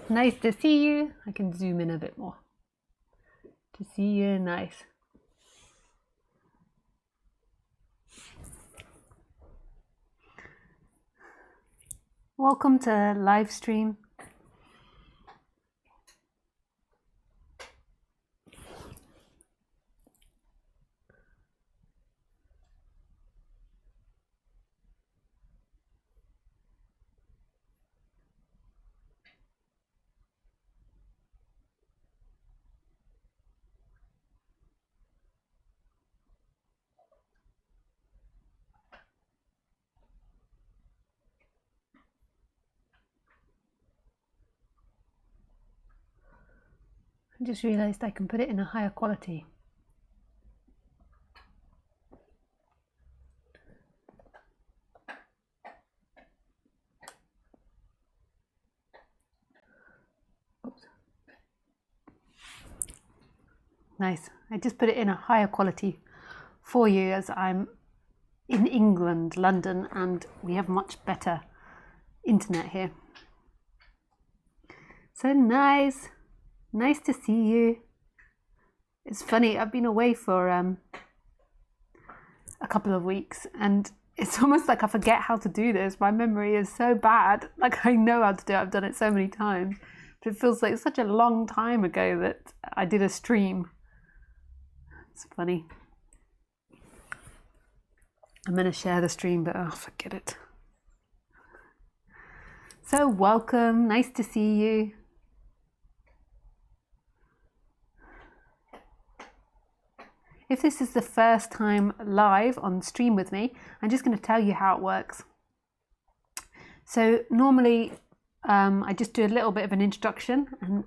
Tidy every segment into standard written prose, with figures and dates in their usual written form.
Nice to see you. I can zoom in a bit more. To see you, nice. Welcome to live stream. I just realized I can put it in a higher quality. Oops. Nice. I just put it in a higher quality for you as I'm in England, London, and we have much better internet here. So nice. Nice to see you. It's funny, I've been away for a couple of weeks and it's almost like I forget how to do this. My memory is so bad. Like I know how to do it, I've done it so many times, but it feels like such a long time ago that I did a stream. It's funny. I'm going to share the stream, but oh, forget it. So welcome, nice to see you. If this is the first time live on stream with me, I'm just going to tell you how it works. So normally I just do a little bit of an introduction and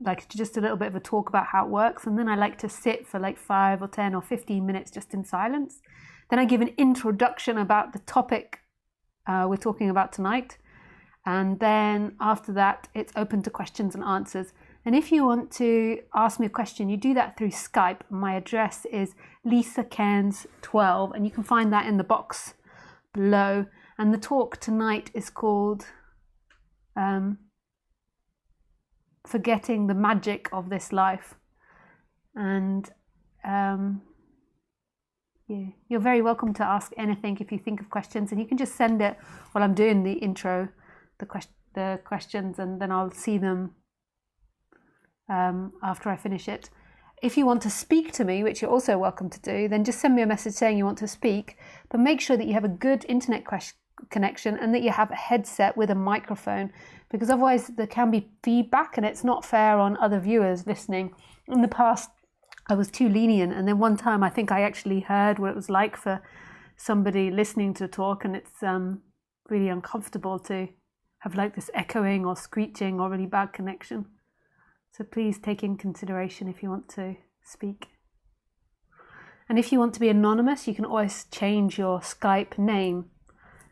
like just a little bit of a talk about how it works, and then I like to sit for like 5 or 10 or 15 minutes just in silence. Then I give an introduction about the topic we're talking about tonight, and then after that it's open to questions and answers. And if you want to ask me a question, you do that through Skype. My address is Lisa Cairns 12, and you can find that in the box below. And the talk tonight is called Forgetting the Magic of This Life. And yeah, you're very welcome to ask anything if you think of questions, and you can just send it while I'm doing the intro, the questions, and then I'll see them after I finish it. If you want to speak to me, which you're also welcome to do, then just send me a message saying you want to speak, but make sure that you have a good internet connection and that you have a headset with a microphone, because otherwise there can be feedback and it's not fair on other viewers listening. In the past I was too lenient, and then one time I think I actually heard what it was like for somebody listening to talk, and it's really uncomfortable to have like this echoing or screeching or really bad connection. So please take in consideration if you want to speak. And if you want to be anonymous, you can always change your Skype name,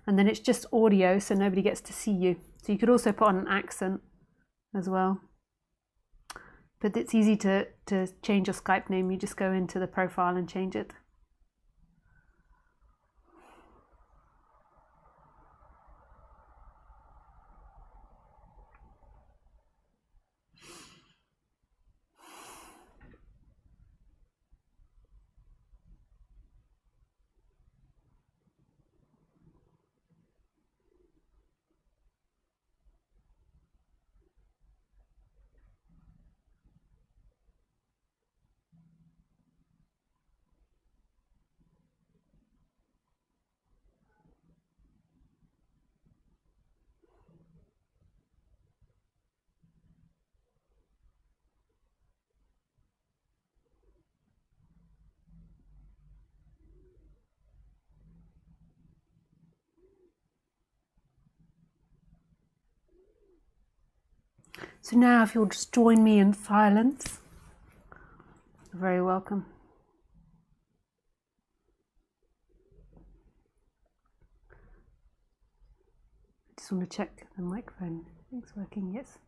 and then it's just audio so nobody gets to see you. So you could also put on an accent as well. But it's easy to change your Skype name. You just go into the profile and change it. So now if you'll just join me in silence, you're very welcome. I just want to check the microphone. It's working, yes.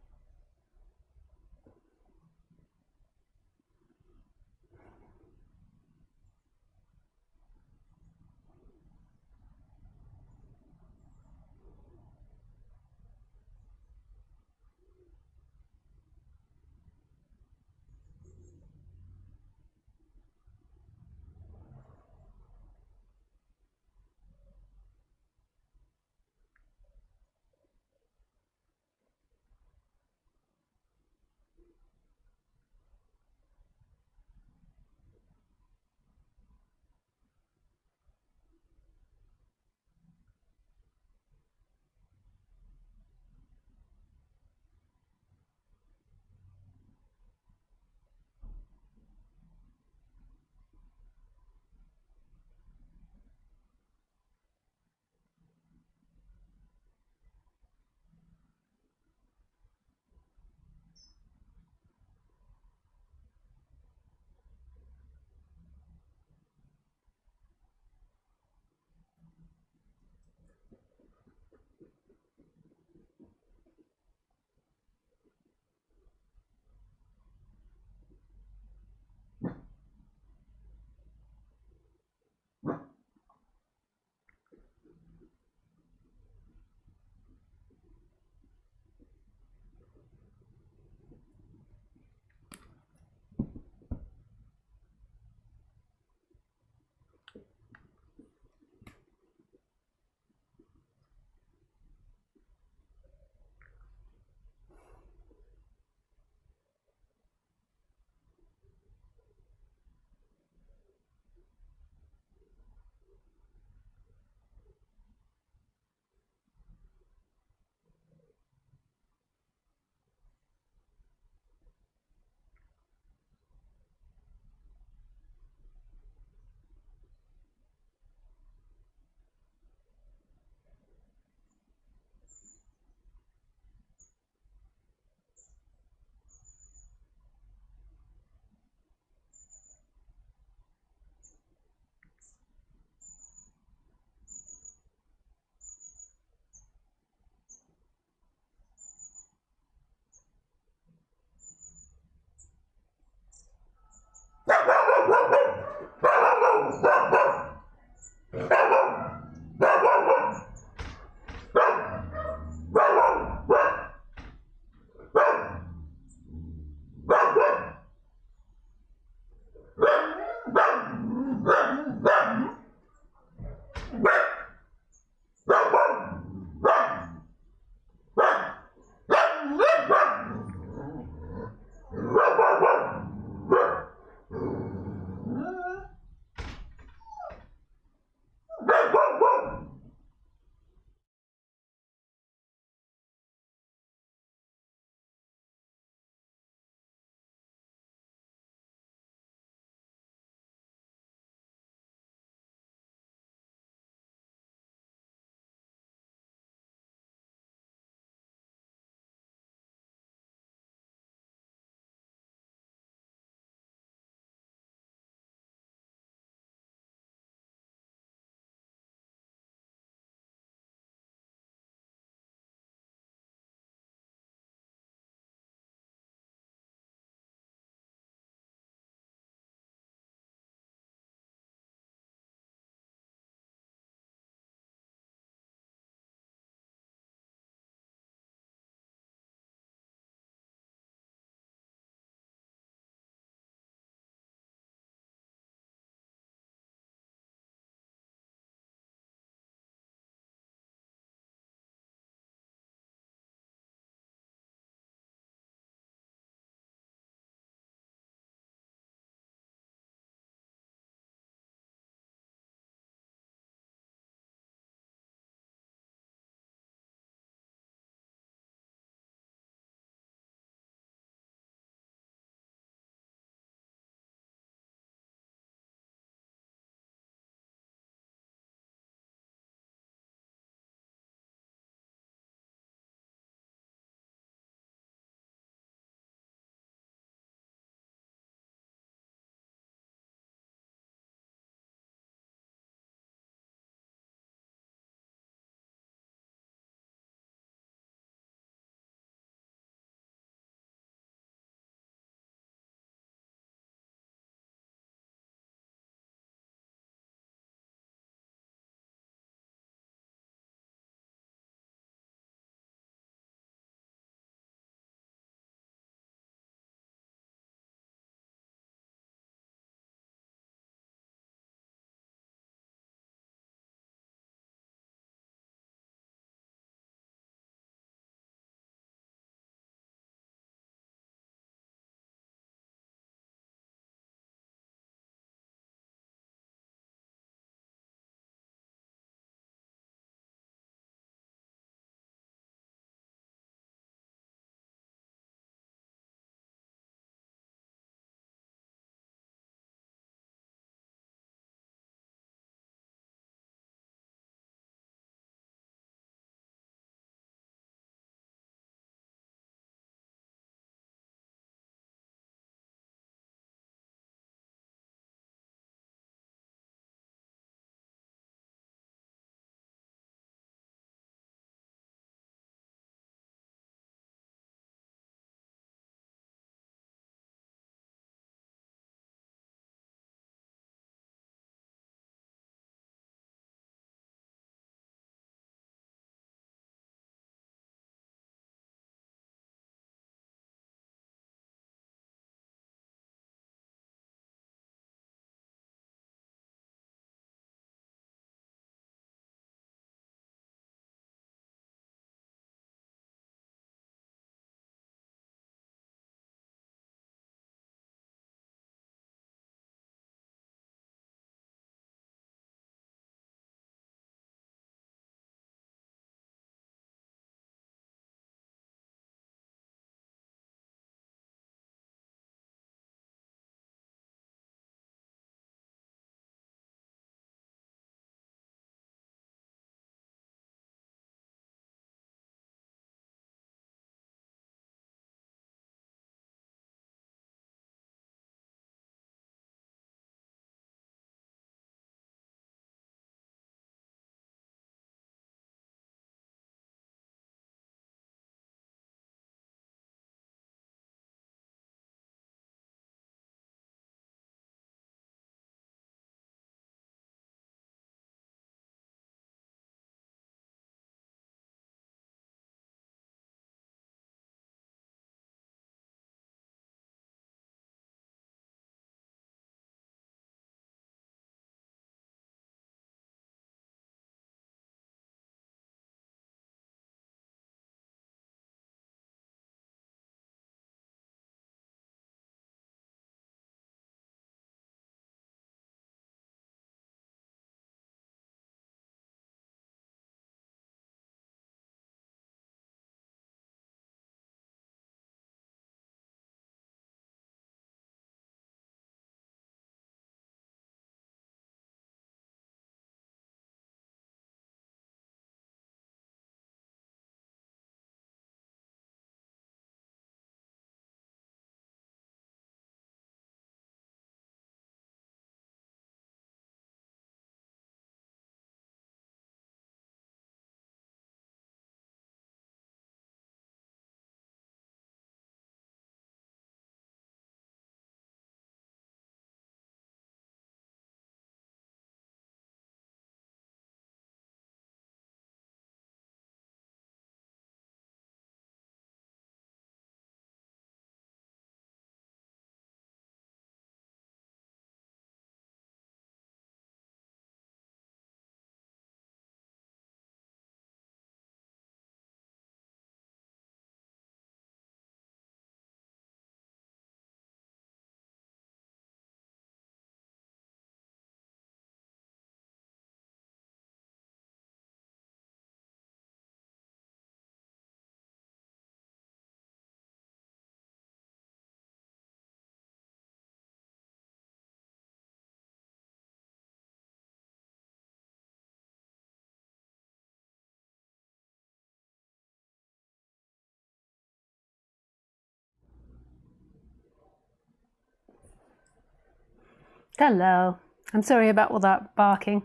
Hello. I'm sorry about all that barking.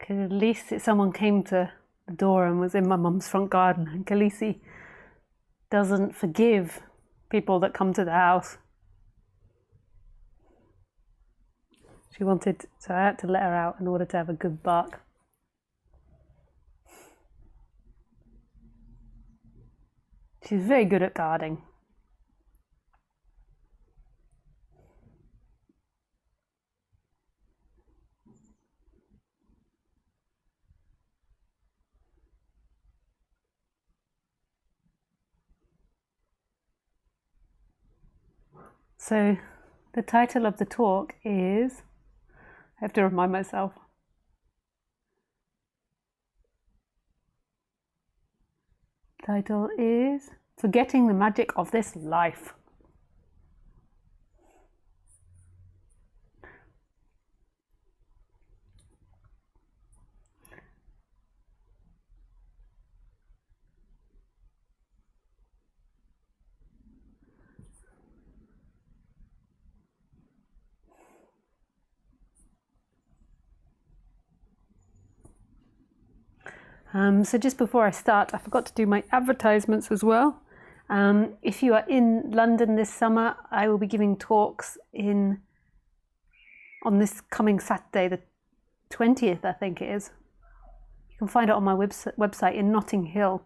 At least someone came to the door and was in my mum's front garden. And Khaleesi doesn't forgive people that come to the house. She wanted, so I had to let her out in order to have a good bark. She's very good at guarding. So the title of the talk is, I have to remind myself. Title is Forgetting the Magic of This Life. So just before I start, I forgot to do my advertisements as well. If you are in London this summer, I will be giving talks on this coming Saturday, the 20th, I think it is. You can find it on my website in Notting Hill,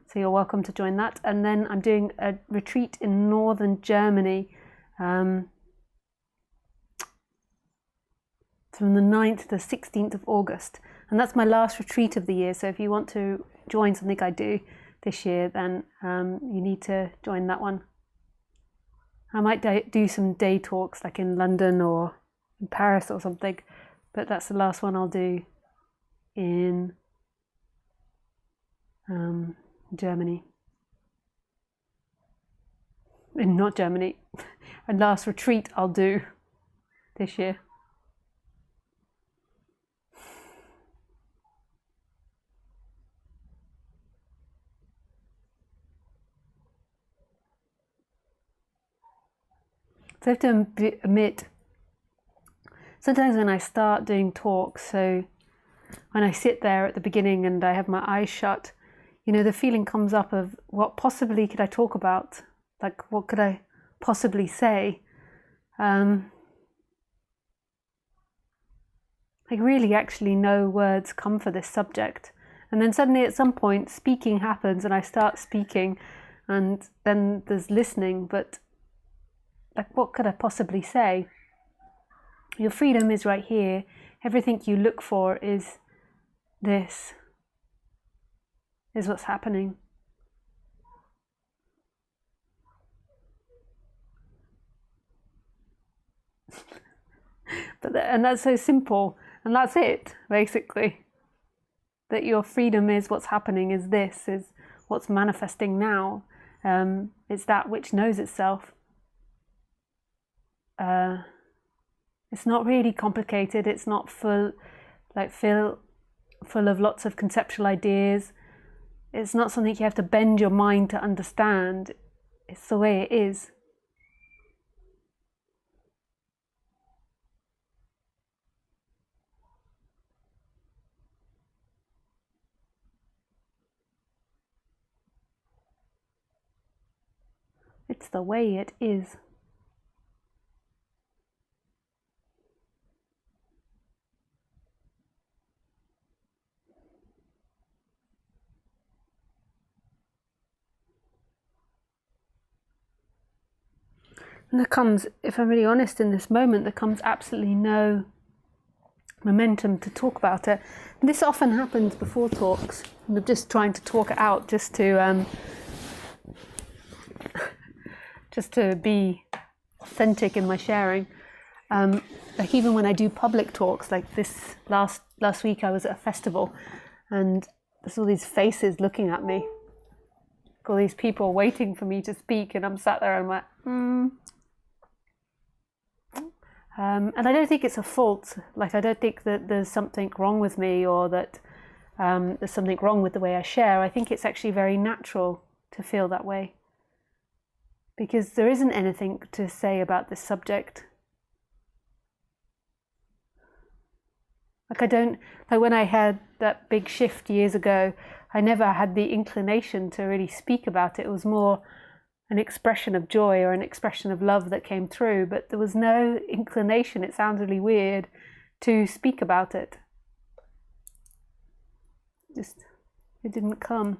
so you're welcome to join that. And then I'm doing a retreat in northern Germany from the 9th to the 16th of August. And that's my last retreat of the year. So if you want to join something I do this year, then you need to join that one. I might do some day talks like in London or in Paris or something, but that's the last one I'll do in Germany. Not Germany. And last retreat I'll do this year. So I have to admit, sometimes when I start doing talks, so when I sit there at the beginning and I have my eyes shut, the feeling comes up of what possibly could I talk about? Like, what could I possibly say? Like really actually no words come for this subject. And then suddenly at some point speaking happens and I start speaking and then there's listening, but like, what could I possibly say? Your freedom is right here. Everything you look for is this, is what's happening. And that's so simple. And that's it, basically. That your freedom is what's happening, is this, is what's manifesting now. It's that which knows itself. It's not really complicated. It's not full of lots of conceptual ideas. It's not something you have to bend your mind to understand. It's the way it is. It's the way it is. And there comes, if I'm really honest in this moment, there comes absolutely no momentum to talk about it. And this often happens before talks. I'm just trying to talk it out, just to be authentic in my sharing. Like even when I do public talks, like this last week I was at a festival and there's all these faces looking at me, all these people waiting for me to speak, and I'm sat there and I'm like, and I don't think it's a fault. Like, I don't think that there's something wrong with me or that there's something wrong with the way I share. I think it's actually very natural to feel that way, because there isn't anything to say about this subject. Like I don't, like when I had that big shift years ago, I never had the inclination to really speak about it. It was more an expression of joy or an expression of love that came through, but there was no inclination, it sounds really weird, to speak about it. It didn't come.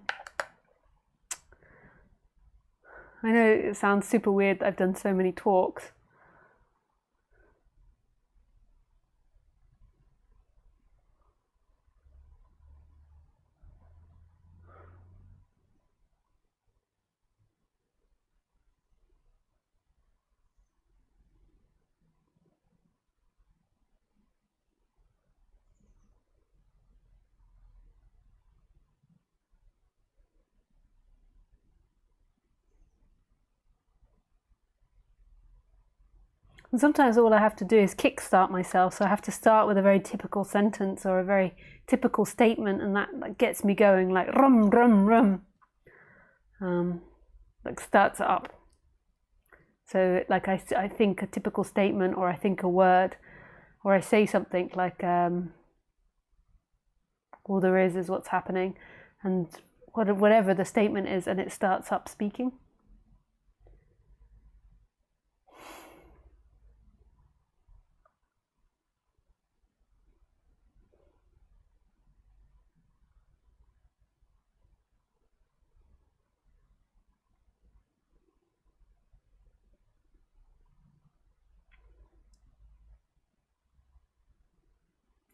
I know it sounds super weird that I've done so many talks. And sometimes all I have to do is kickstart myself. So I have to start with a very typical sentence or a very typical statement, and that gets me going, like rum, rum, rum. Like starts it up. So like I think a typical statement, or I think a word, or I say something like, all there is what's happening, and whatever the statement is, and it starts up speaking.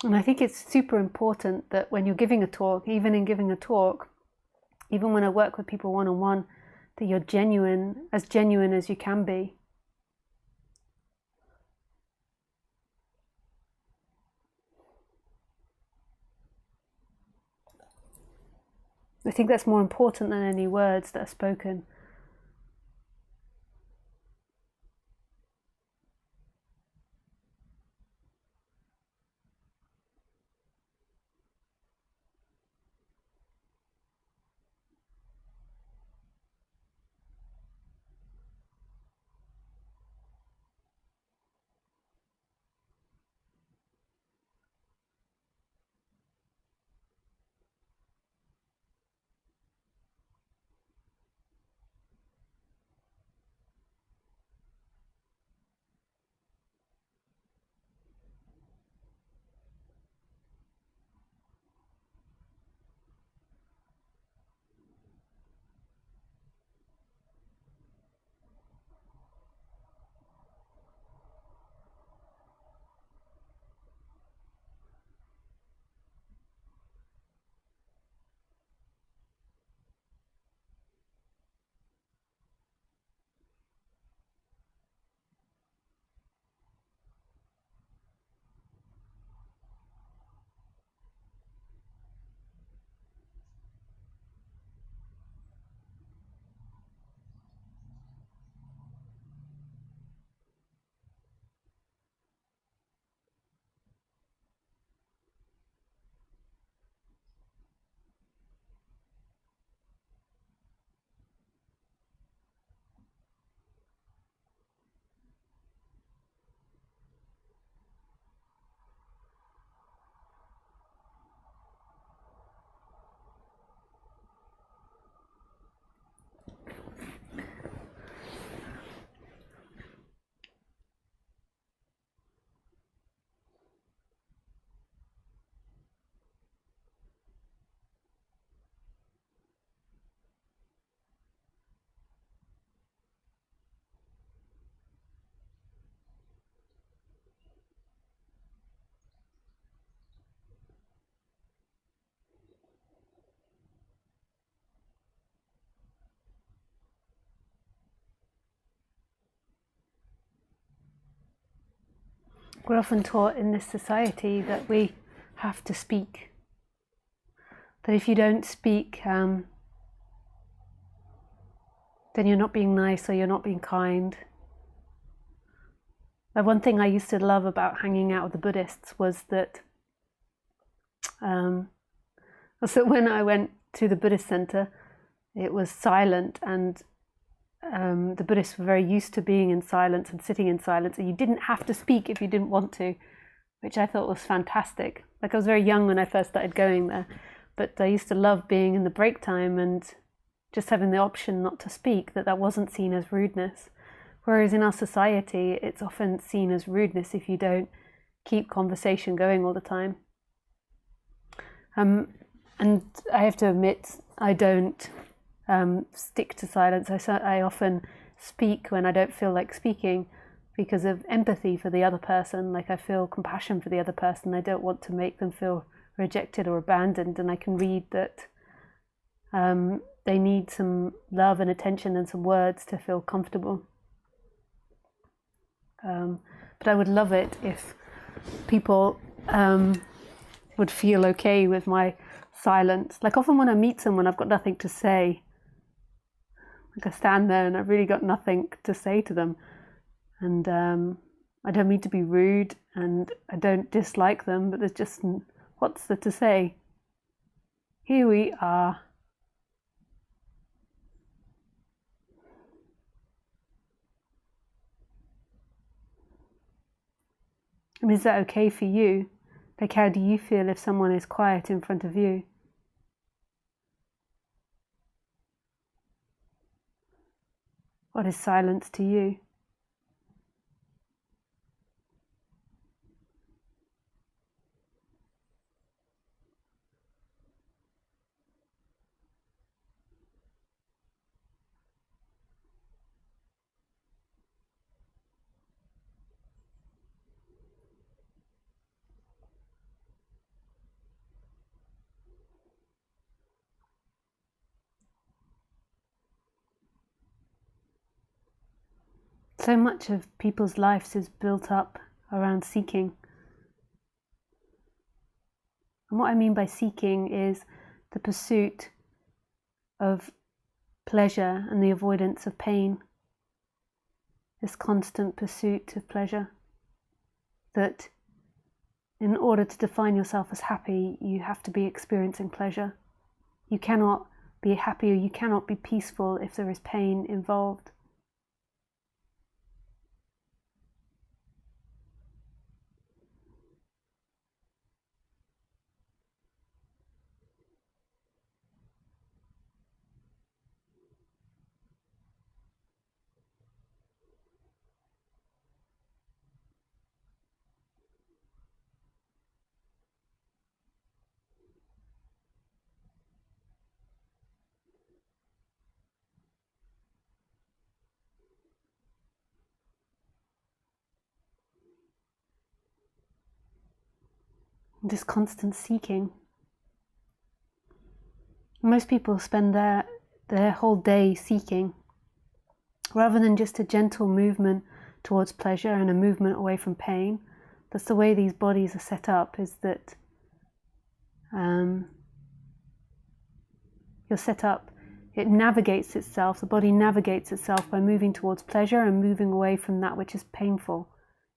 And I think it's super important that when you're giving a talk, even in giving a talk, even when I work with people one-on-one, that you're genuine as you can be. I think that's more important than any words that are spoken. We're often taught in this society that we have to speak. That if you don't speak, then you're not being nice or you're not being kind. One thing I used to love about hanging out with the Buddhists was that so when I went to the Buddhist center, it was silent, and the Buddhists were very used to being in silence and sitting in silence, and you didn't have to speak if you didn't want to, which I thought was fantastic. Like I was very young when I first started going there, but I used to love being in the break time and just having the option not to speak, that wasn't seen as rudeness. Whereas in our society, it's often seen as rudeness if you don't keep conversation going all the time. And I have to admit, I don't stick to silence. I often speak when I don't feel like speaking because of empathy for the other person. Like I feel compassion for the other person. I don't want to make them feel rejected or abandoned. And I can read that they need some love and attention and some words to feel comfortable. But I would love it if people would feel okay with my silence. Like often when I meet someone, I've got nothing to say. Like I stand there and I've really got nothing to say to them. And I don't mean to be rude and I don't dislike them, but there's just, what's there to say? Here we are. And is that okay for you? Like how do you feel if someone is quiet in front of you? What is silence to you? So much of people's lives is built up around seeking. And what I mean by seeking is the pursuit of pleasure and the avoidance of pain. This constant pursuit of pleasure. That in order to define yourself as happy, you have to be experiencing pleasure. You cannot be happy or you cannot be peaceful if there is pain involved. This constant seeking. Most people spend their whole day seeking, rather than just a gentle movement towards pleasure and a movement away from pain. That's the way these bodies are set up, is that you're set up, it navigates itself, the body navigates itself by moving towards pleasure and moving away from that which is painful.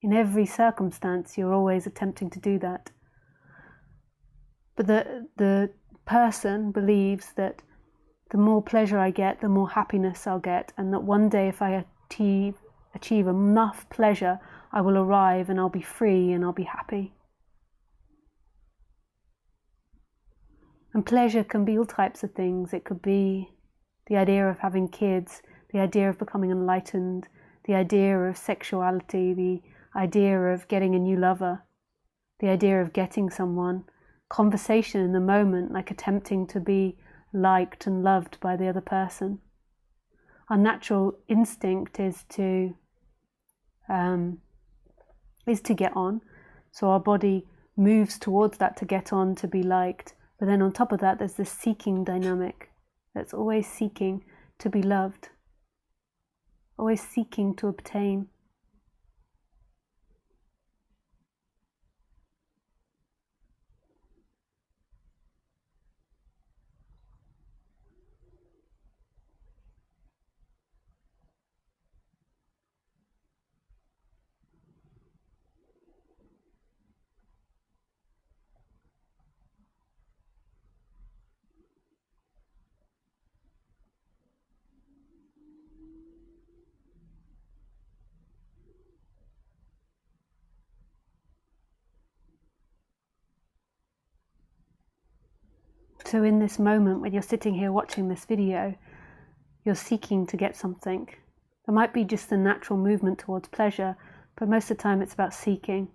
In every circumstance, you're always attempting to do that. But the person believes that the more pleasure I get, the more happiness I'll get, and that one day if I achieve enough pleasure, I will arrive and I'll be free and I'll be happy. And pleasure can be all types of things. It could be the idea of having kids, the idea of becoming enlightened, the idea of sexuality, the idea of getting a new lover, the idea of getting someone, conversation in the moment, like attempting to be liked and loved by the other person. Our natural instinct is to get on, so our body moves towards that to get on, to be liked. But then on top of that, there's this seeking dynamic that's always seeking to be loved, always seeking to obtain. So in this moment, when you're sitting here watching this video, you're seeking to get something. There might be just a natural movement towards pleasure, but most of the time it's about seeking.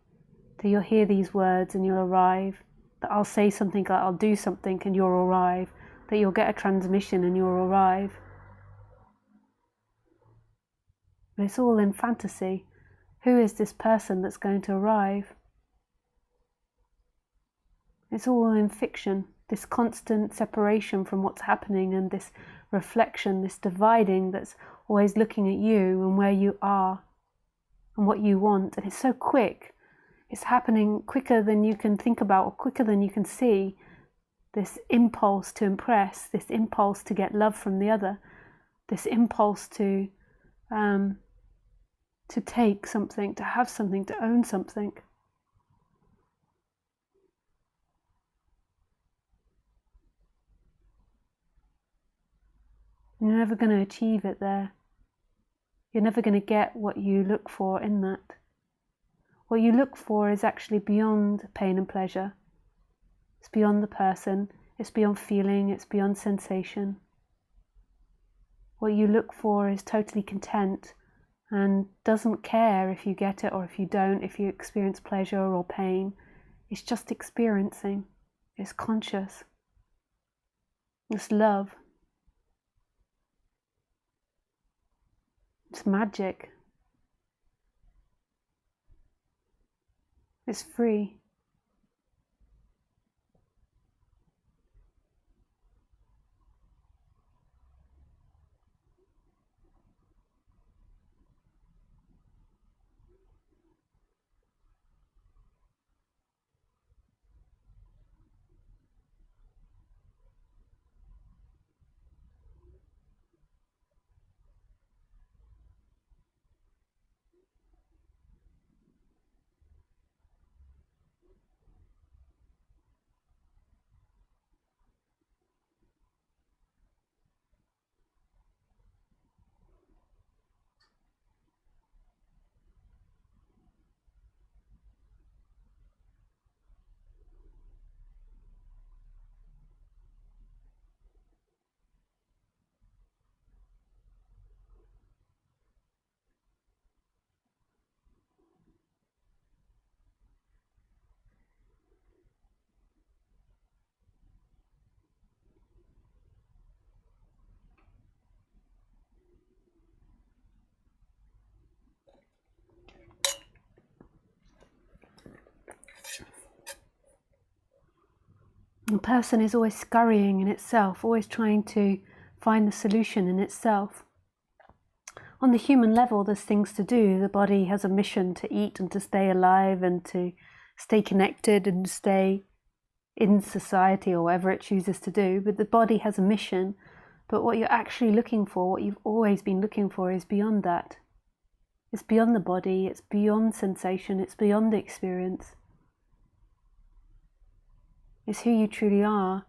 That you'll hear these words and you'll arrive. That I'll say something like I'll do something and you'll arrive. That you'll get a transmission and you'll arrive. But it's all in fantasy. Who is this person that's going to arrive? It's all in fiction. This constant separation from what's happening and this reflection, this dividing that's always looking at you and where you are and what you want. And it's so quick. It's happening quicker than you can think about or quicker than you can see. This impulse to impress, this impulse to get love from the other, this impulse to take something, to have something, to own something. You're never going to achieve it there. You're never going to get what you look for in that. What you look for is actually beyond pain and pleasure. It's beyond the person. It's beyond feeling. It's beyond sensation. What you look for is totally content and doesn't care if you get it or if you don't, if you experience pleasure or pain. It's just experiencing. It's conscious. It's love. It's magic. It's free. The person is always scurrying in itself, always trying to find the solution in itself. On the human level, there's things to do. The body has a mission to eat and to stay alive and to stay connected and stay in society or whatever it chooses to do. But the body has a mission. But what you're actually looking for, what you've always been looking for, is beyond that. It's beyond the body, it's beyond sensation, it's beyond the experience. It's who you truly are.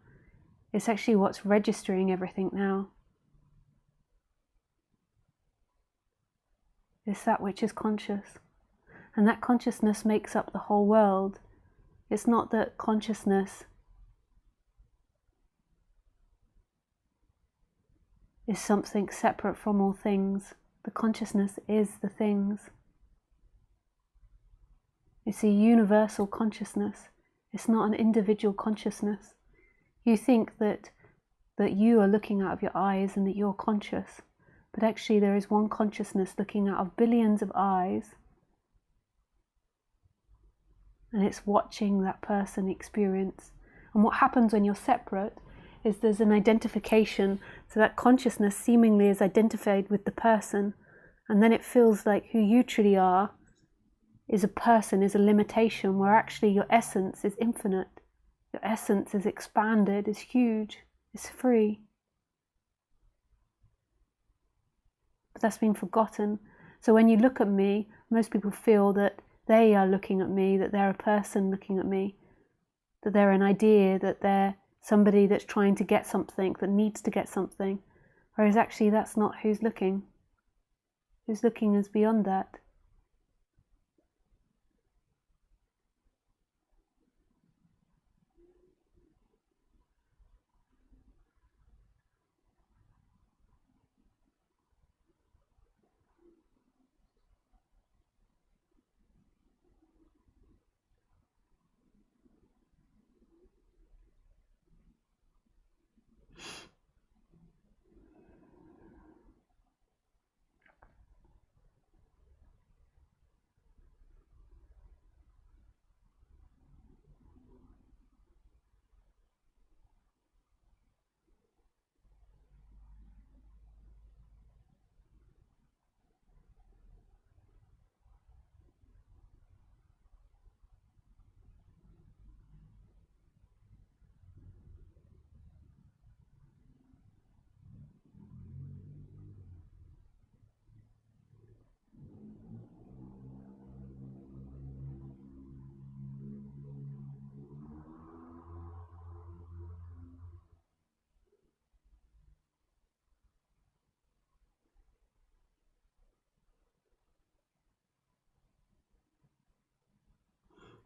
It's actually what's registering everything now. It's that which is conscious. And that consciousness makes up the whole world. It's not that consciousness is something separate from all things. The consciousness is the things. It's a universal consciousness. It's not an individual consciousness. You think that you are looking out of your eyes and that you're conscious, but actually there is one consciousness looking out of billions of eyes, and it's watching that person experience. And what happens when you're separate is there's an identification, so that consciousness seemingly is identified with the person, and then it feels like who you truly are is a person, is a limitation, where actually your essence is infinite. Your essence is expanded, is huge, is free. But that's been forgotten. So when you look at me, most people feel that they are looking at me, that they're a person looking at me, that they're an idea, that they're somebody that's trying to get something, that needs to get something. Whereas actually that's not who's looking. Who's looking is beyond that.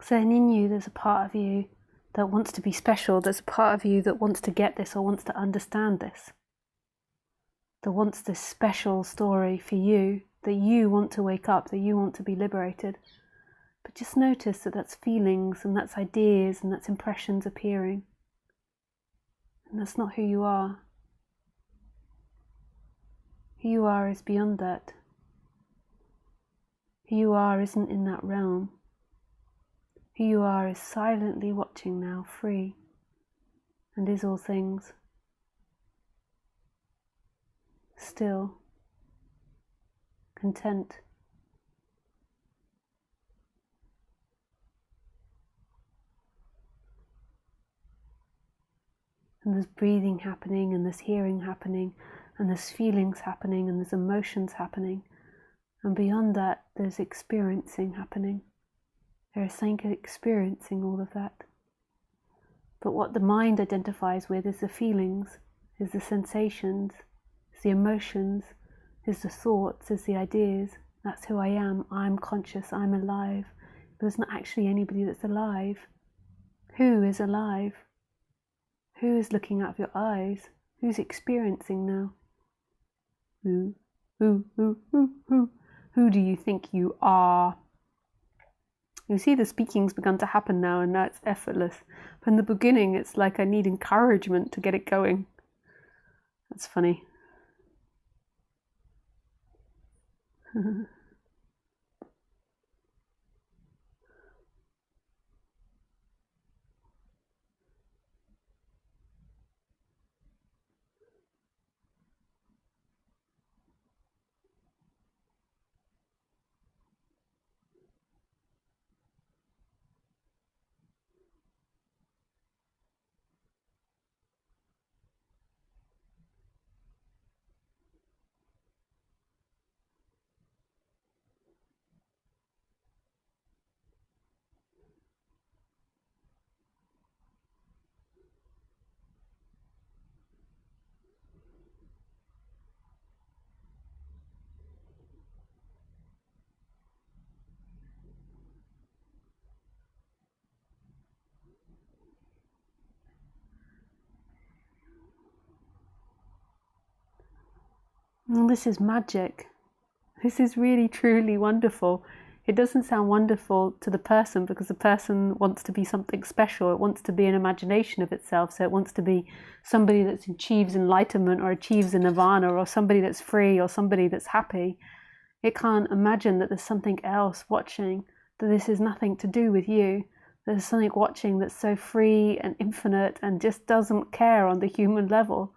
So then in you, there's a part of you that wants to be special. There's a part of you that wants to get this or wants to understand this. That wants this special story for you, that you want to wake up, that you want to be liberated. But just notice that that's feelings and that's ideas and that's impressions appearing. And that's not who you are. Who you are is beyond that. Who you are isn't in that realm. Who you are is silently watching now, free, and is all things. Still, content. And there's breathing happening, and there's hearing happening, and there's feelings happening, and there's emotions happening. And beyond that, there's experiencing happening. There is something experiencing all of that. But what the mind identifies with is the feelings, is the sensations, is the emotions, is the thoughts, is the ideas. That's who I am. I'm conscious. I'm alive. But there's not actually anybody that's alive. Who is alive? Who is looking out of your eyes? Who's experiencing now? Who? Who do you think you are? You see the speaking's begun to happen now, and now it's effortless. But in the beginning, it's like I need encouragement to get it going. That's funny. Well, this is magic. This is really, truly wonderful. It doesn't sound wonderful to the person because the person wants to be something special. It wants to be an imagination of itself. So it wants to be somebody that achieves enlightenment or achieves a nirvana or somebody that's free or somebody that's happy. It can't imagine that there's something else watching, that this is nothing to do with you. There's something watching that's so free and infinite and just doesn't care on the human level.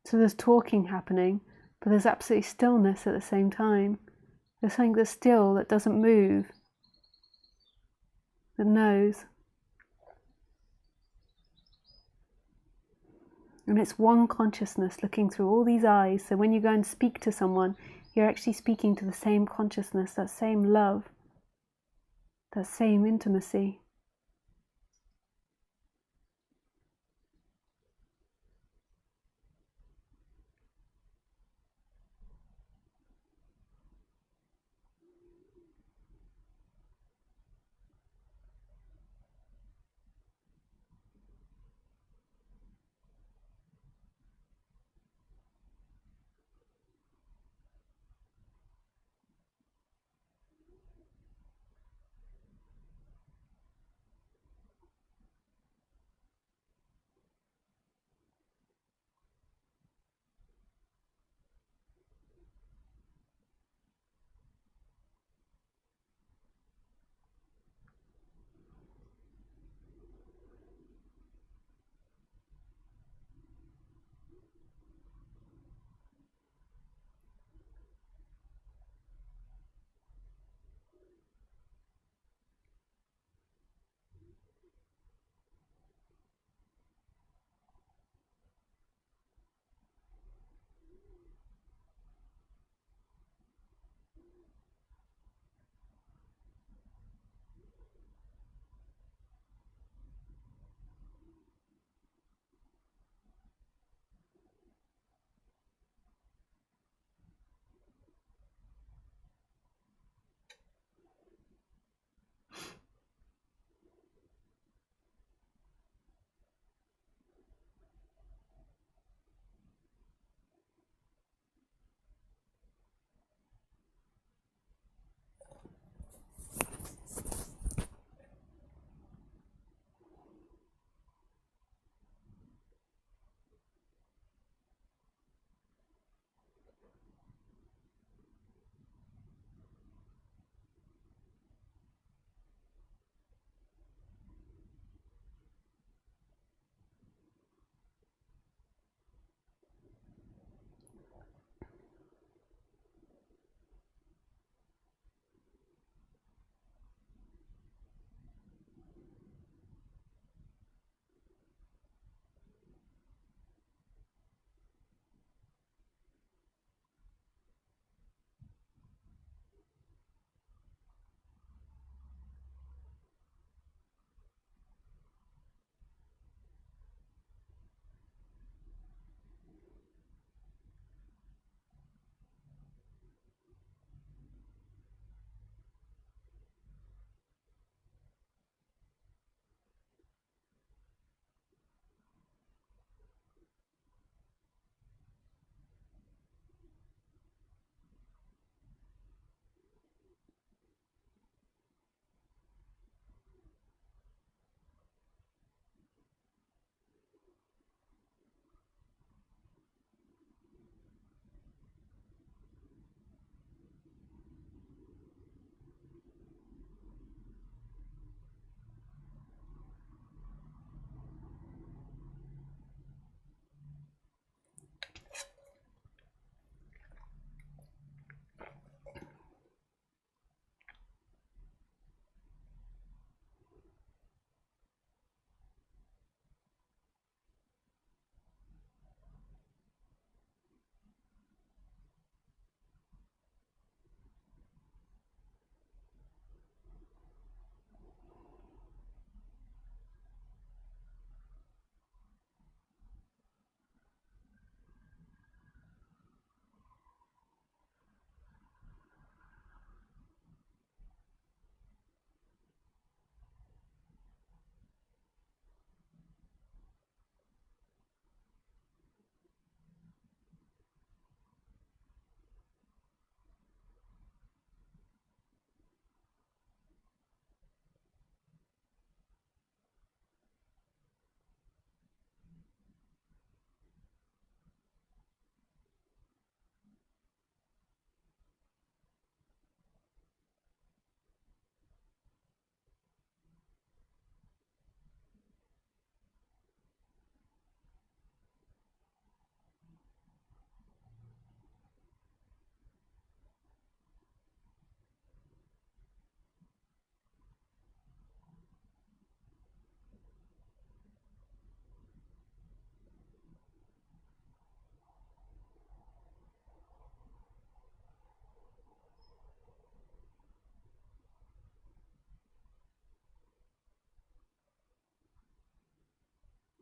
So there's talking happening, but there's absolutely stillness at the same time. There's something that's still, that doesn't move, that knows. And it's one consciousness looking through all these eyes. So when you go and speak to someone, you're actually speaking to the same consciousness, that same love, that same intimacy.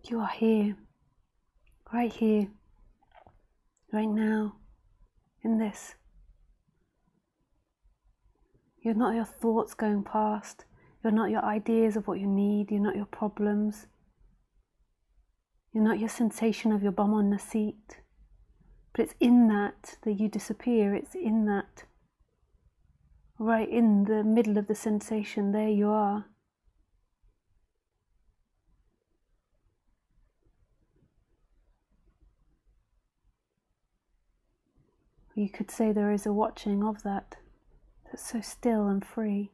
You are here, right now, in this. You're not your thoughts going past. You're not your ideas of what you need. You're not your problems. You're not your sensation of your bum on the seat. But it's in that you disappear. It's in that. Right in the middle of the sensation, there you are. You could say there is a watching of that that's so still and free.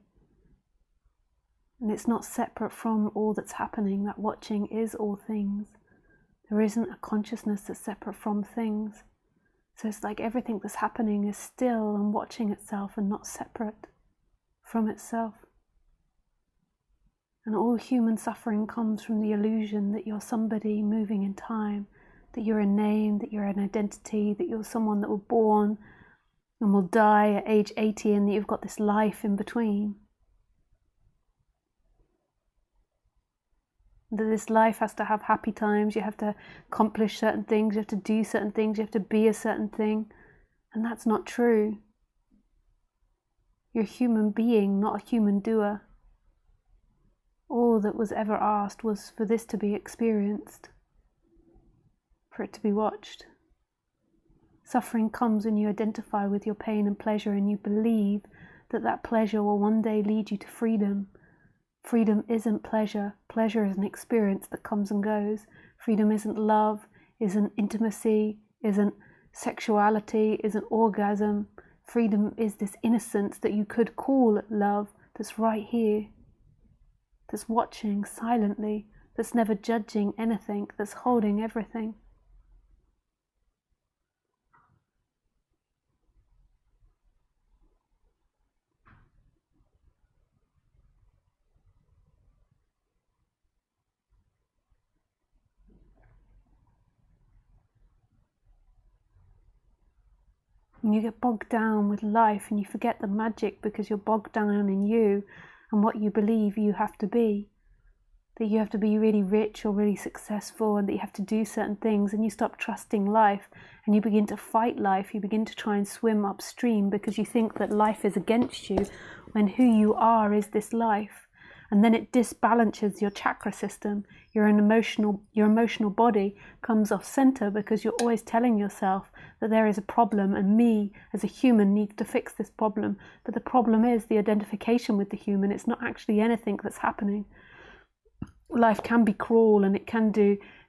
And it's not separate from all that's happening. That watching is all things. There isn't a consciousness that's separate from things. So it's like everything that's happening is still and watching itself and not separate from itself. And all human suffering comes from the illusion that you're somebody moving in time, that you're a name, that you're an identity, that you're someone that was born and will die at age 80 and that you've got this life in between. That this life has to have happy times, you have to accomplish certain things, you have to do certain things, you have to be a certain thing. And that's not true. You're a human being, not a human doer. All that was ever asked was for this to be experienced, for it to be watched. Suffering comes when you identify with your pain and pleasure and you believe that that pleasure will one day lead you to freedom. Freedom isn't pleasure. Pleasure is an experience that comes and goes. Freedom isn't love, isn't intimacy, isn't sexuality, isn't orgasm. Freedom is this innocence that you could call love, that's right here, that's watching silently, that's never judging anything, that's holding everything. And you get bogged down with life and you forget the magic because you're bogged down in you and what you believe you have to be. That you have to be really rich or really successful and that you have to do certain things, and you stop trusting life and you begin to fight life. You begin to try and swim upstream because you think that life is against you when who you are is this life. And then it disbalances your chakra system. Your emotional body comes off center because you're always telling yourself that there is a problem and me as a human needs to fix this problem. But the problem is the identification with the human. It's not actually anything that's happening. Life can be cruel and it can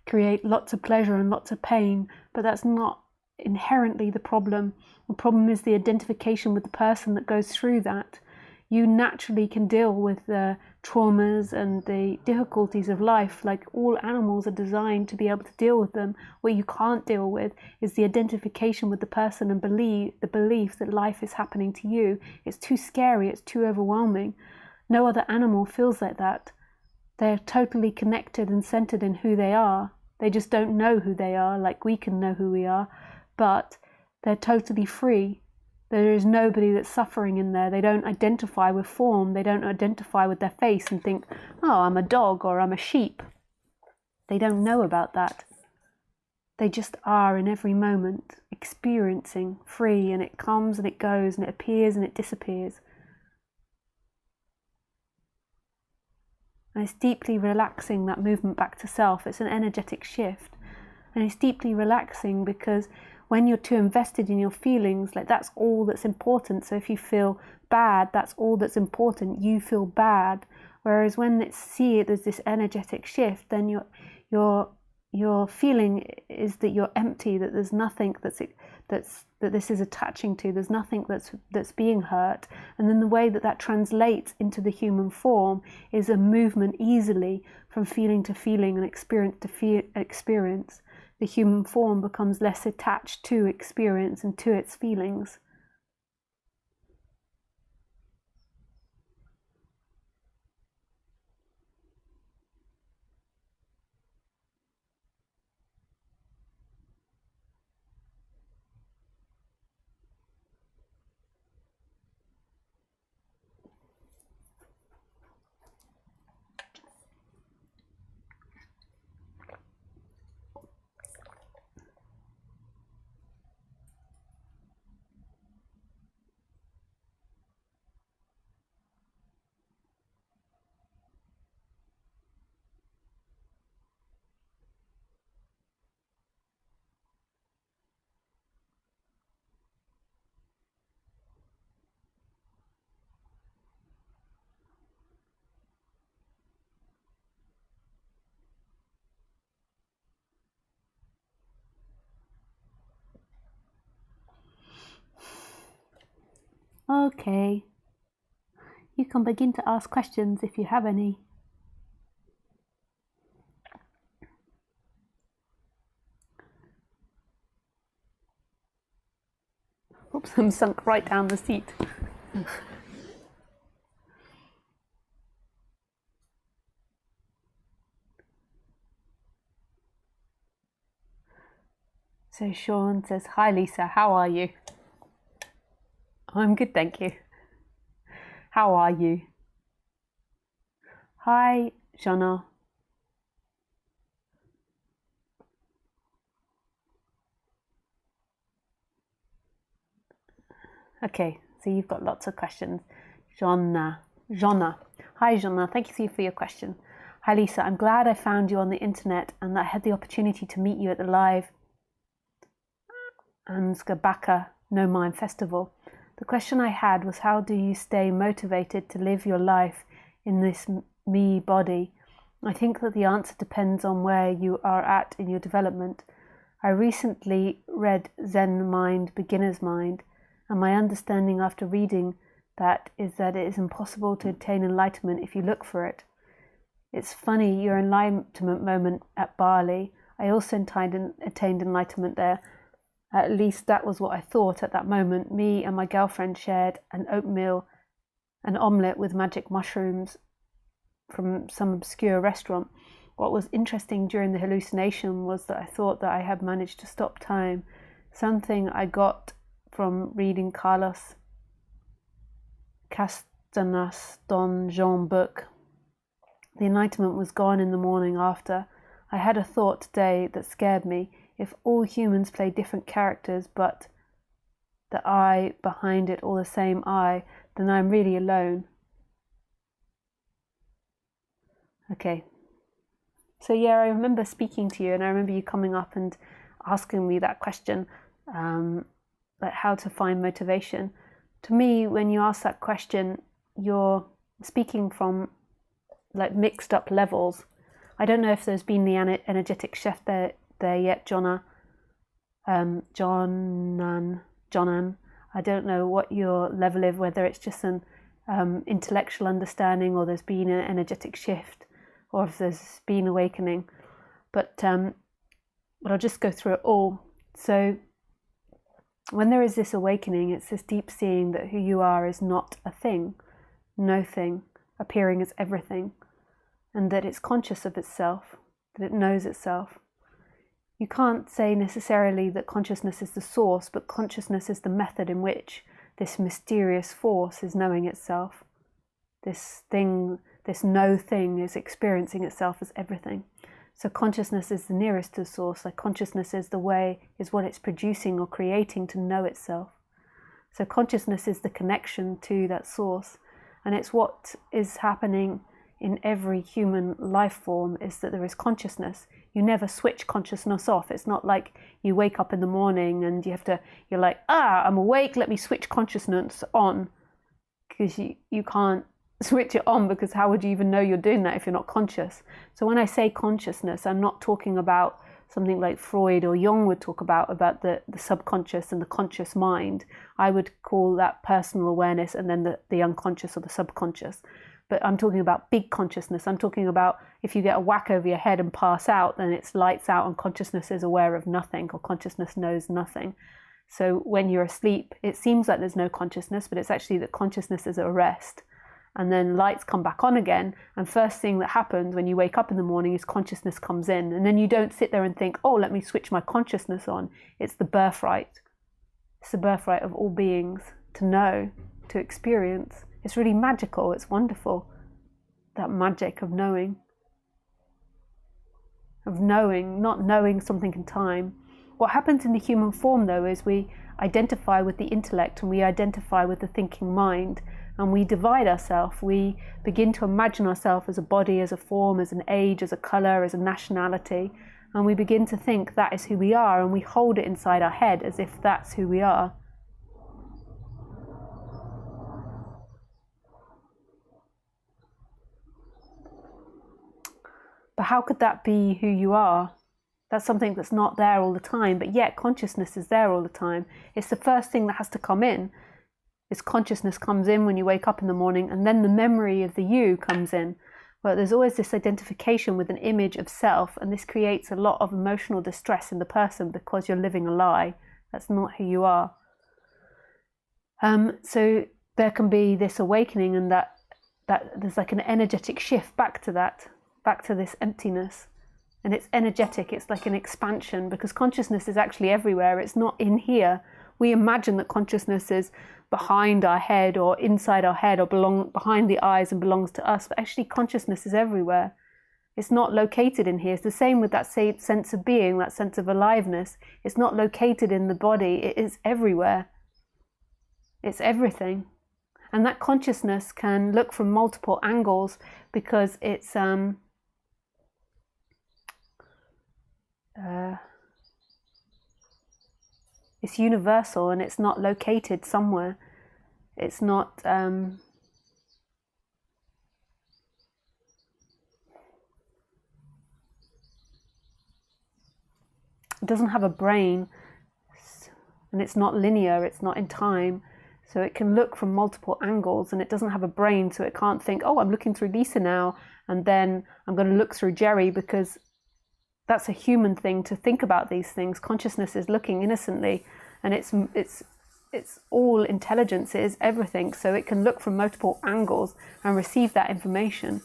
create lots of pleasure and lots of pain, but that's not inherently the problem. The problem is the identification with the person that goes through that. You naturally can deal with the traumas and the difficulties of life, like all animals are designed to be able to deal with them. What you can't deal with is the identification with the person and the belief that life is happening to you. It's too scary, it's too overwhelming. No other animal feels like that. They're totally connected and centered in who they are. They just don't know who they are like we can know who we are, but they're totally free. There is nobody that's suffering in there. They don't identify with form. They don't identify with their face and think, oh, I'm a dog or I'm a sheep. They don't know about that. They just are in every moment, experiencing, free, and it comes and it goes and it appears and it disappears. And it's deeply relaxing, that movement back to self. It's an energetic shift. And it's deeply relaxing because when you're too invested in your feelings, like that's all that's important. So if you feel bad, that's all that's important. You feel bad. Whereas when there's this energetic shift, then your feeling is that you're empty, that there's nothing that this is attaching to. There's nothing that's being hurt. And then the way that translates into the human form is a movement easily from feeling to feeling and experience to experience. The human form becomes less attached to experience and to its feelings. Okay. You can begin to ask questions if you have any. Oops, I'm sunk right down the seat. So Sean says, "Hi Lisa, how are you?" I'm good, thank you. How are you? Hi, Jana. Okay, so you've got lots of questions. Jana. Hi, Jana. Thank you for your question. Hi, Lisa. I'm glad I found you on the internet and that I had the opportunity to meet you at the live Anskabaka No Mind Festival. The question I had was, how do you stay motivated to live your life in this me body? I think that the answer depends on where you are at in your development. I recently read Zen Mind, Beginner's Mind, and my understanding after reading that is that it is impossible to attain enlightenment if you look for it. It's funny, your enlightenment moment at Bali, I also attained enlightenment there. At least that was what I thought at that moment. Me and my girlfriend shared an omelette with magic mushrooms from some obscure restaurant. What was interesting during the hallucination was that I thought that I had managed to stop time, something I got from reading Carlos Castanas' Don Juan book. The enlightenment was gone in the morning after. I had a thought today that scared me. If all humans play different characters, but the I behind it all the same I, then I'm really alone. Okay. So yeah, I remember speaking to you, and I remember you coming up and asking me that question, like how to find motivation. To me, when you ask that question, you're speaking from like mixed up levels. I don't know if there's been the energetic shift there yet, Jonan. I don't know what your level is, whether it's just an intellectual understanding or there's been an energetic shift or if there's been awakening. But I'll just go through it all. So when there is this awakening, it's this deep seeing that who you are is not a thing, no thing, appearing as everything, and that it's conscious of itself, that it knows itself. You can't say necessarily that consciousness is the source, but consciousness is the method in which this mysterious force is knowing itself. This thing, this no thing, is experiencing itself as everything. So consciousness is the nearest to the source, like consciousness is the way, is what it's producing or creating to know itself. So consciousness is the connection to that source, and it's what is happening in every human life form, is that there is consciousness. You never switch consciousness off. It's not like you wake up in the morning and you're like, I'm awake, let me switch consciousness on. Because you can't switch it on, because how would you even know you're doing that if you're not conscious? So when I say consciousness, I'm not talking about something like Freud or Jung would talk about the subconscious and the conscious mind. I would call that personal awareness, and then the unconscious or the subconscious. But I'm talking about big consciousness. I'm talking about if you get a whack over your head and pass out, then it's lights out and consciousness is aware of nothing, or consciousness knows nothing. So when you're asleep, it seems like there's no consciousness, but it's actually that consciousness is at rest. And then lights come back on again, and first thing that happens when you wake up in the morning is consciousness comes in. And then you don't sit there and think, let me switch my consciousness on. It's the birthright. It's the birthright of all beings to know, to experience. It's really magical, it's wonderful, that magic of knowing, not knowing something in time. What happens in the human form, though, is we identify with the intellect and we identify with the thinking mind, and we divide ourselves. We begin to imagine ourselves as a body, as a form, as an age, as a colour, as a nationality, and we begin to think that is who we are, and we hold it inside our head as if that's who we are. But how could that be who you are? That's something that's not there all the time, but yet consciousness is there all the time. It's the first thing that has to come in. This consciousness comes in when you wake up in the morning, and then the memory of the you comes in. But there's always this identification with an image of self, and this creates a lot of emotional distress in the person because you're living a lie. That's not who you are. So there can be this awakening, and that there's like an energetic shift back to this emptiness. And it's energetic, it's like an expansion, because consciousness is actually everywhere. It's not in here. We imagine that consciousness is behind our head or inside our head or behind the eyes and belongs to us, but actually consciousness is everywhere. It's not located in here. It's the same with that sense of being, that sense of aliveness. It's not located in the body. It is everywhere. It's everything. And that consciousness can look from multiple angles because it's universal, and it's not located somewhere. It's not it doesn't have a brain, and it's not linear, it's not in time, so it can look from multiple angles, and it doesn't have a brain, so it can't think, oh, I'm looking through Lisa now and then I'm going to look through Jerry, because that's a human thing to think about these things. Consciousness is looking innocently, and it's all intelligence, it is everything, so it can look from multiple angles and receive that information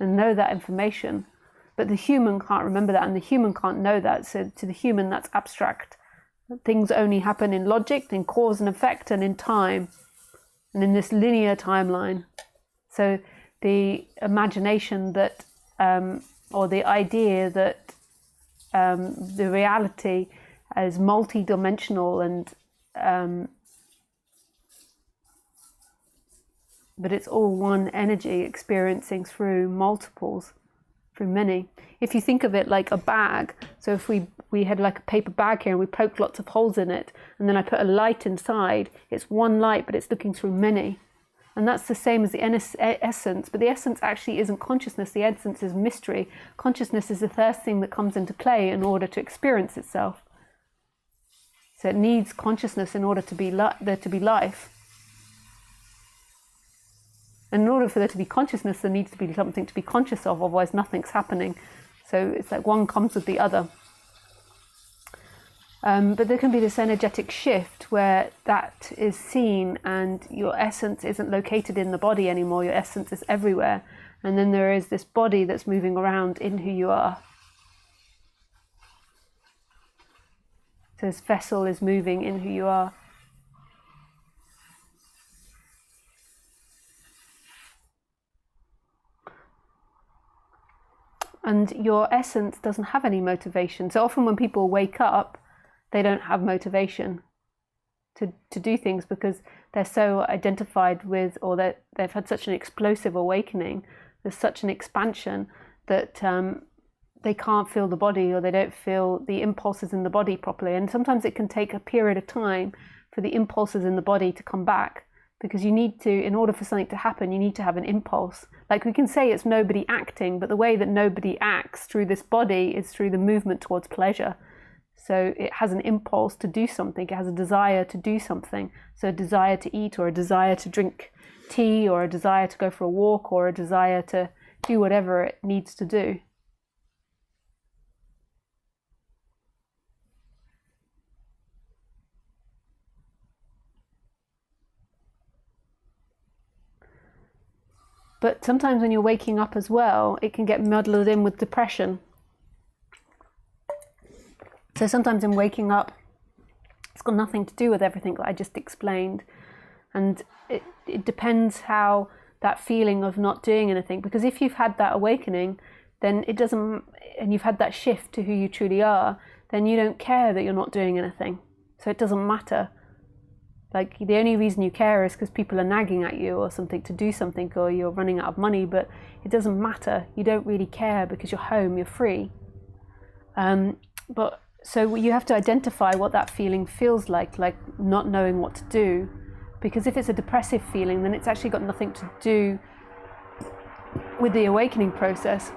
and know that information. But the human can't remember that, and the human can't know that, so to the human that's abstract. Things only happen in logic, in cause and effect, and in time, and in this linear timeline. So the imagination that or the idea that the reality is multi-dimensional, and but it's all one energy experiencing through multiples, through many. If you think of it like a bag, so if we had like a paper bag here and we poked lots of holes in it, and then I put a light inside, it's one light, but it's looking through many. And that's the same as the essence, but the essence actually isn't consciousness. The essence is mystery. Consciousness is the first thing that comes into play in order to experience itself. So it needs consciousness in order to be there to be life. And in order for there to be consciousness, there needs to be something to be conscious of, otherwise nothing's happening. So it's like one comes with the other. But there can be this energetic shift where that is seen, and your essence isn't located in the body anymore. Your essence is everywhere. And then there is this body that's moving around in who you are. So this vessel is moving in who you are. And your essence doesn't have any motivation. So often when people wake up, they don't have motivation to do things because they're so identified with, or that they've had such an explosive awakening, there's such an expansion that they can't feel the body, or they don't feel the impulses in the body properly. And sometimes it can take a period of time for the impulses in the body to come back, because you need to, in order for something to happen, you need to have an impulse. Like we can say it's nobody acting, but the way that nobody acts through this body is through the movement towards pleasure. So it has an impulse to do something, it has a desire to do something. So a desire to eat, or a desire to drink tea, or a desire to go for a walk, or a desire to do whatever it needs to do. But sometimes when you're waking up as well, it can get muddled in with depression. So sometimes in waking up, it's got nothing to do with everything that I just explained. And it depends how that feeling of not doing anything, because if you've had that awakening, then it doesn't, and you've had that shift to who you truly are, then you don't care that you're not doing anything. So it doesn't matter. Like the only reason you care is because people are nagging at you or something to do something, or you're running out of money, but it doesn't matter. You don't really care because you're home, you're free. But so you have to identify what that feeling feels like not knowing what to do. Because if it's a depressive feeling, then it's actually got nothing to do with the awakening process.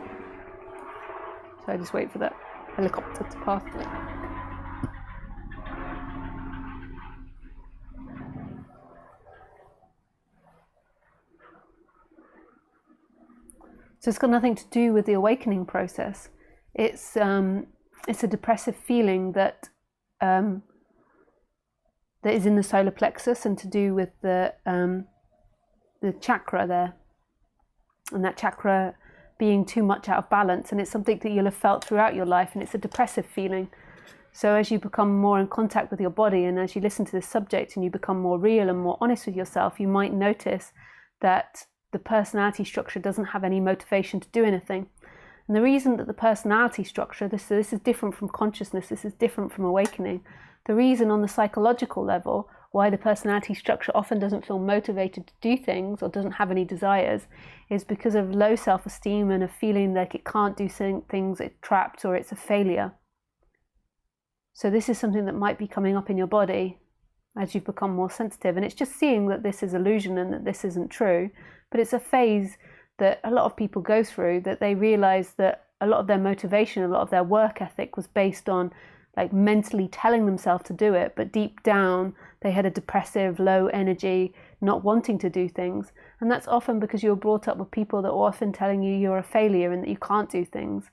So I just wait for that helicopter to pass it. So it's got nothing to do with the awakening process. It's a depressive feeling that is in the solar plexus, and to do with the chakra there, and that chakra being too much out of balance. And it's something that you'll have felt throughout your life, and it's a depressive feeling. So as you become more in contact with your body, and as you listen to this subject and you become more real and more honest with yourself, you might notice that the personality structure doesn't have any motivation to do anything. And the reason that the personality structure, this is different from consciousness, this is different from awakening. The reason on the psychological level why the personality structure often doesn't feel motivated to do things or doesn't have any desires is because of low self-esteem and a feeling like it can't do things, it's trapped, or it's a failure. So this is something that might be coming up in your body as you've become more sensitive. And it's just seeing that this is illusion and that this isn't true. But it's a phase that a lot of people go through, that they realize that a lot of their motivation, a lot of their work ethic was based on like mentally telling themselves to do it, but deep down they had a depressive, low energy, not wanting to do things. And that's often because you were brought up with people that were often telling you you're a failure and that you can't do things.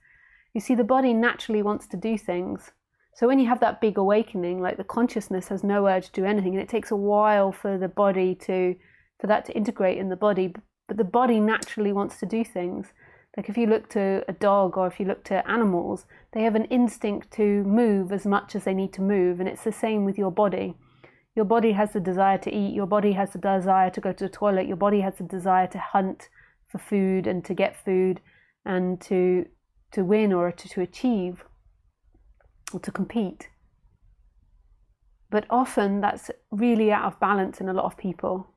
You see, the body naturally wants to do things. So when you have that big awakening, like the consciousness has no urge to do anything, and it takes a while for the body for that to integrate in the body, but the body naturally wants to do things. Like if you look to a dog or if you look to animals, they have an instinct to move as much as they need to move, and it's the same with your body. Your body has the desire to eat, your body has the desire to go to the toilet, your body has the desire to hunt for food and to get food and to win or to achieve or to compete. But often that's really out of balance in a lot of people.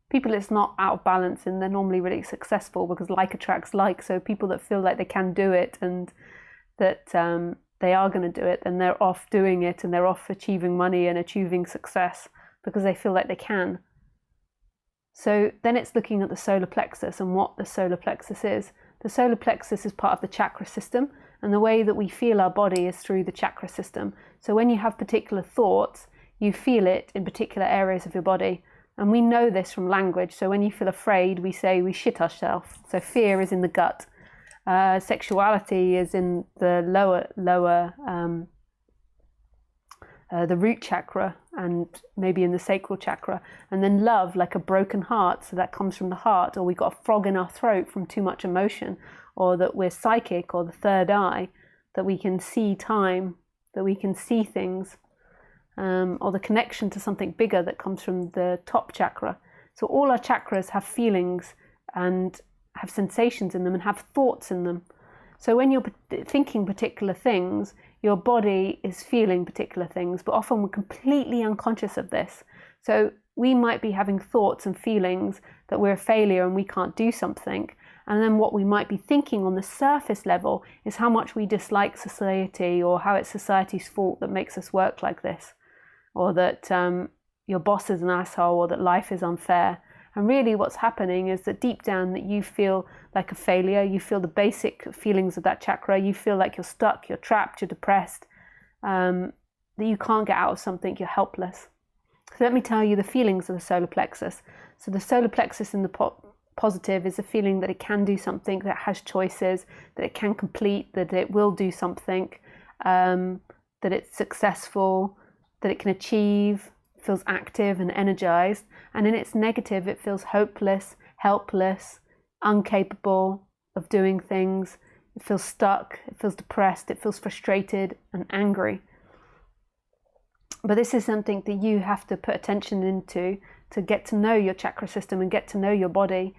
People, it's not out of balance, and they're normally really successful because like attracts like. So people that feel like they can do it and that they are going to do it, and they're off doing it, and they're off achieving money and achieving success because they feel like they can. So then it's looking at the solar plexus and what the solar plexus is. The solar plexus is part of the chakra system, and the way that we feel our body is through the chakra system. So when you have particular thoughts, you feel it in particular areas of your body. And we know this from language. So when you feel afraid, we say we shit ourselves. So fear is in the gut. Sexuality is in the the root chakra, and maybe in the sacral chakra. And then love, like a broken heart. So that comes from the heart. Or we got a frog in our throat from too much emotion. Or that we're psychic, or the third eye, that we can see time, that we can see things. Or the connection to something bigger that comes from the top chakra. So all our chakras have feelings and have sensations in them and have thoughts in them. So when you're thinking particular things, your body is feeling particular things, but often we're completely unconscious of this. So we might be having thoughts and feelings that we're a failure and we can't do something. And then what we might be thinking on the surface level is how much we dislike society, or how it's society's fault that makes us work like this. Or that your boss is an asshole, or that life is unfair. And really what's happening is that deep down that you feel like a failure, you feel the basic feelings of that chakra, you feel like you're stuck, you're trapped, you're depressed, that you can't get out of something, you're helpless. So let me tell you the feelings of the solar plexus. So the solar plexus in the positive is a feeling that it can do something, that it has choices, that it can complete, that it will do something, that it's successful, that it can achieve, feels active and energized. And in its negative, it feels hopeless, helpless, incapable of doing things. It feels stuck, it feels depressed, it feels frustrated and angry. But this is something that you have to put attention into to get to know your chakra system and get to know your body.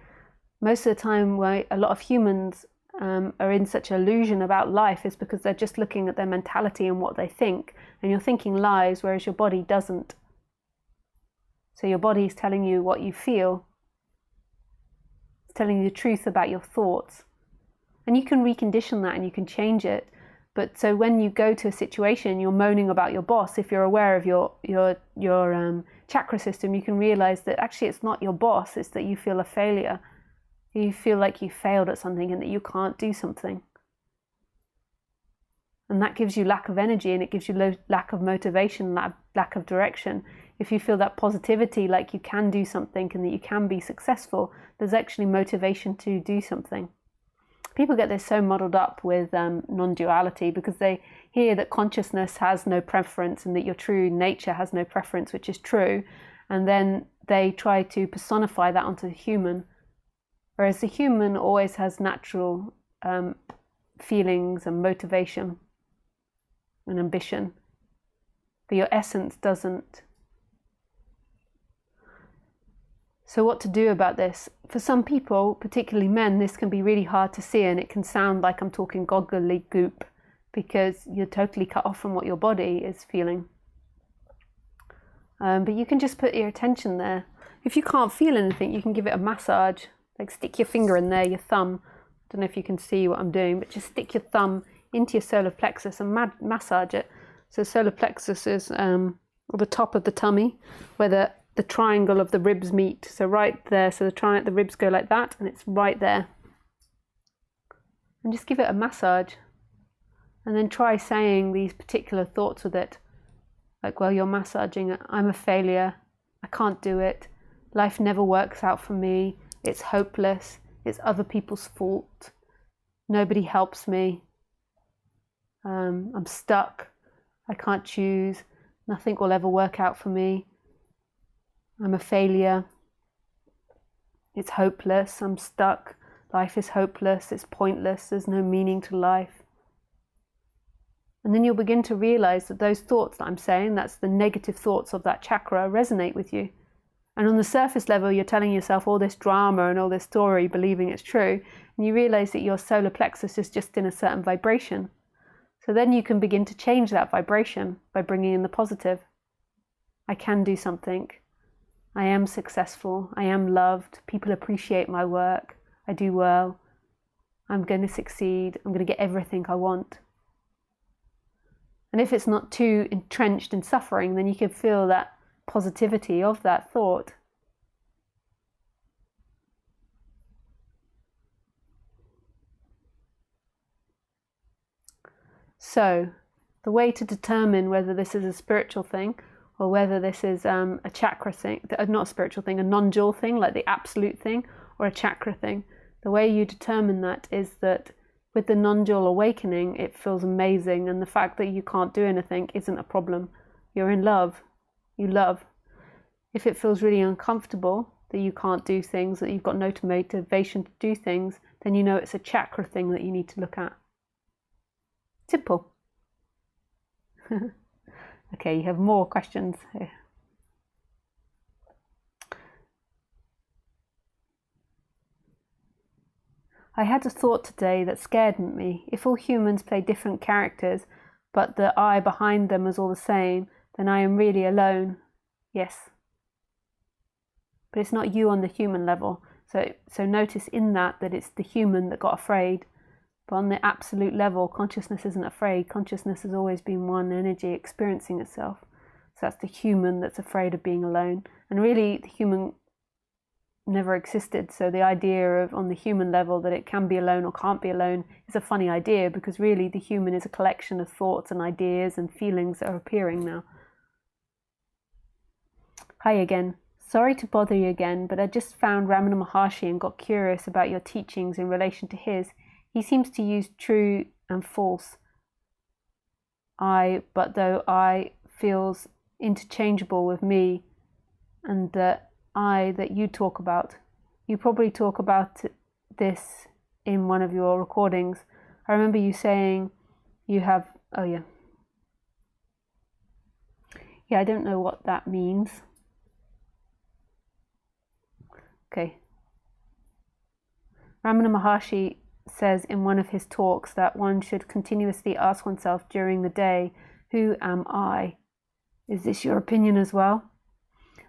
Most of the time, why a lot of humans are in such an illusion about life is because they're just looking at their mentality and what they think, and you're thinking lies, whereas your body doesn't. So your body is telling you what you feel. It's telling you the truth about your thoughts, and you can recondition that and you can change it. But so when you go to a situation, you're moaning about your boss, if you're aware of your chakra system, you can realize that actually it's not your boss, it's that you feel a failure. You feel like you failed at something and that you can't do something. And that gives you lack of energy, and it gives you lack of motivation, lack of direction. if you feel that positivity, like you can do something and that you can be successful, there's actually motivation to do something. People get this so muddled up with non-duality because they hear that consciousness has no preference and that your true nature has no preference, which is true, and then they try to personify that onto the human, whereas the human always has natural feelings and motivation and ambition, but your essence doesn't. So what to do about this? For some people, particularly men, this can be really hard to see, and it can sound like I'm talking goggly goop because you're totally cut off from what your body is feeling. But you can just put your attention there. If you can't feel anything, you can give it a massage. Like stick your finger in there, your thumb. I don't know if you can see what I'm doing, but just stick your thumb into your solar plexus and massage it. So solar plexus is at the top of the tummy, where the triangle of the ribs meet. So right there, so the ribs go like that, and it's right there. And just give it a massage. And then try saying these particular thoughts with it. Like while you're massaging it, I'm a failure, I can't do it, life never works out for me, it's hopeless, it's other people's fault, nobody helps me, I'm stuck, I can't choose, nothing will ever work out for me, I'm a failure, it's hopeless, I'm stuck, life is hopeless, it's pointless, there's no meaning to life. And then you'll begin to realize that those thoughts that I'm saying, that's the negative thoughts of that chakra, resonate with you. And on the surface level, you're telling yourself all this drama and all this story, believing it's true. And you realize that your solar plexus is just in a certain vibration. So then you can begin to change that vibration by bringing in the positive. I can do something. I am successful. I am loved. People appreciate my work. I do well. I'm going to succeed. I'm going to get everything I want. And if it's not too entrenched in suffering, then you can feel that positivity of that thought. So, the way to determine whether this is a spiritual thing or whether this is a chakra thing, not a spiritual thing, a non-dual thing, like the absolute thing, or a chakra thing, the way you determine that is that with the non-dual awakening, it feels amazing, and the fact that you can't do anything isn't a problem. You're in love. You love. If it feels really uncomfortable that you can't do things, that you've got no motivation to do things, then you know it's a chakra thing that you need to look at. Simple. Okay, you have more questions here. I had a thought today that scared me. If all humans play different characters, but the I behind them is all the same, then I am really alone. Yes. But it's not you on the human level. So notice in that it's the human that got afraid. But on the absolute level, consciousness isn't afraid. Consciousness has always been one energy experiencing itself. So that's the human that's afraid of being alone. And really, the human never existed. So the idea of on the human level that it can be alone or can't be alone is a funny idea, because really the human is a collection of thoughts and ideas and feelings that are appearing now. Hi again. Sorry to bother you again, but I just found Ramana Maharshi and got curious about your teachings in relation to his. He seems to use true and false but though I feels interchangeable with me, and that that you talk about. You probably talk about this in one of your recordings. I remember you saying you have, yeah, I don't know what that means. Okay. Ramana Maharshi says in one of his talks that one should continuously ask oneself during the day, who am I? Is this your opinion as well?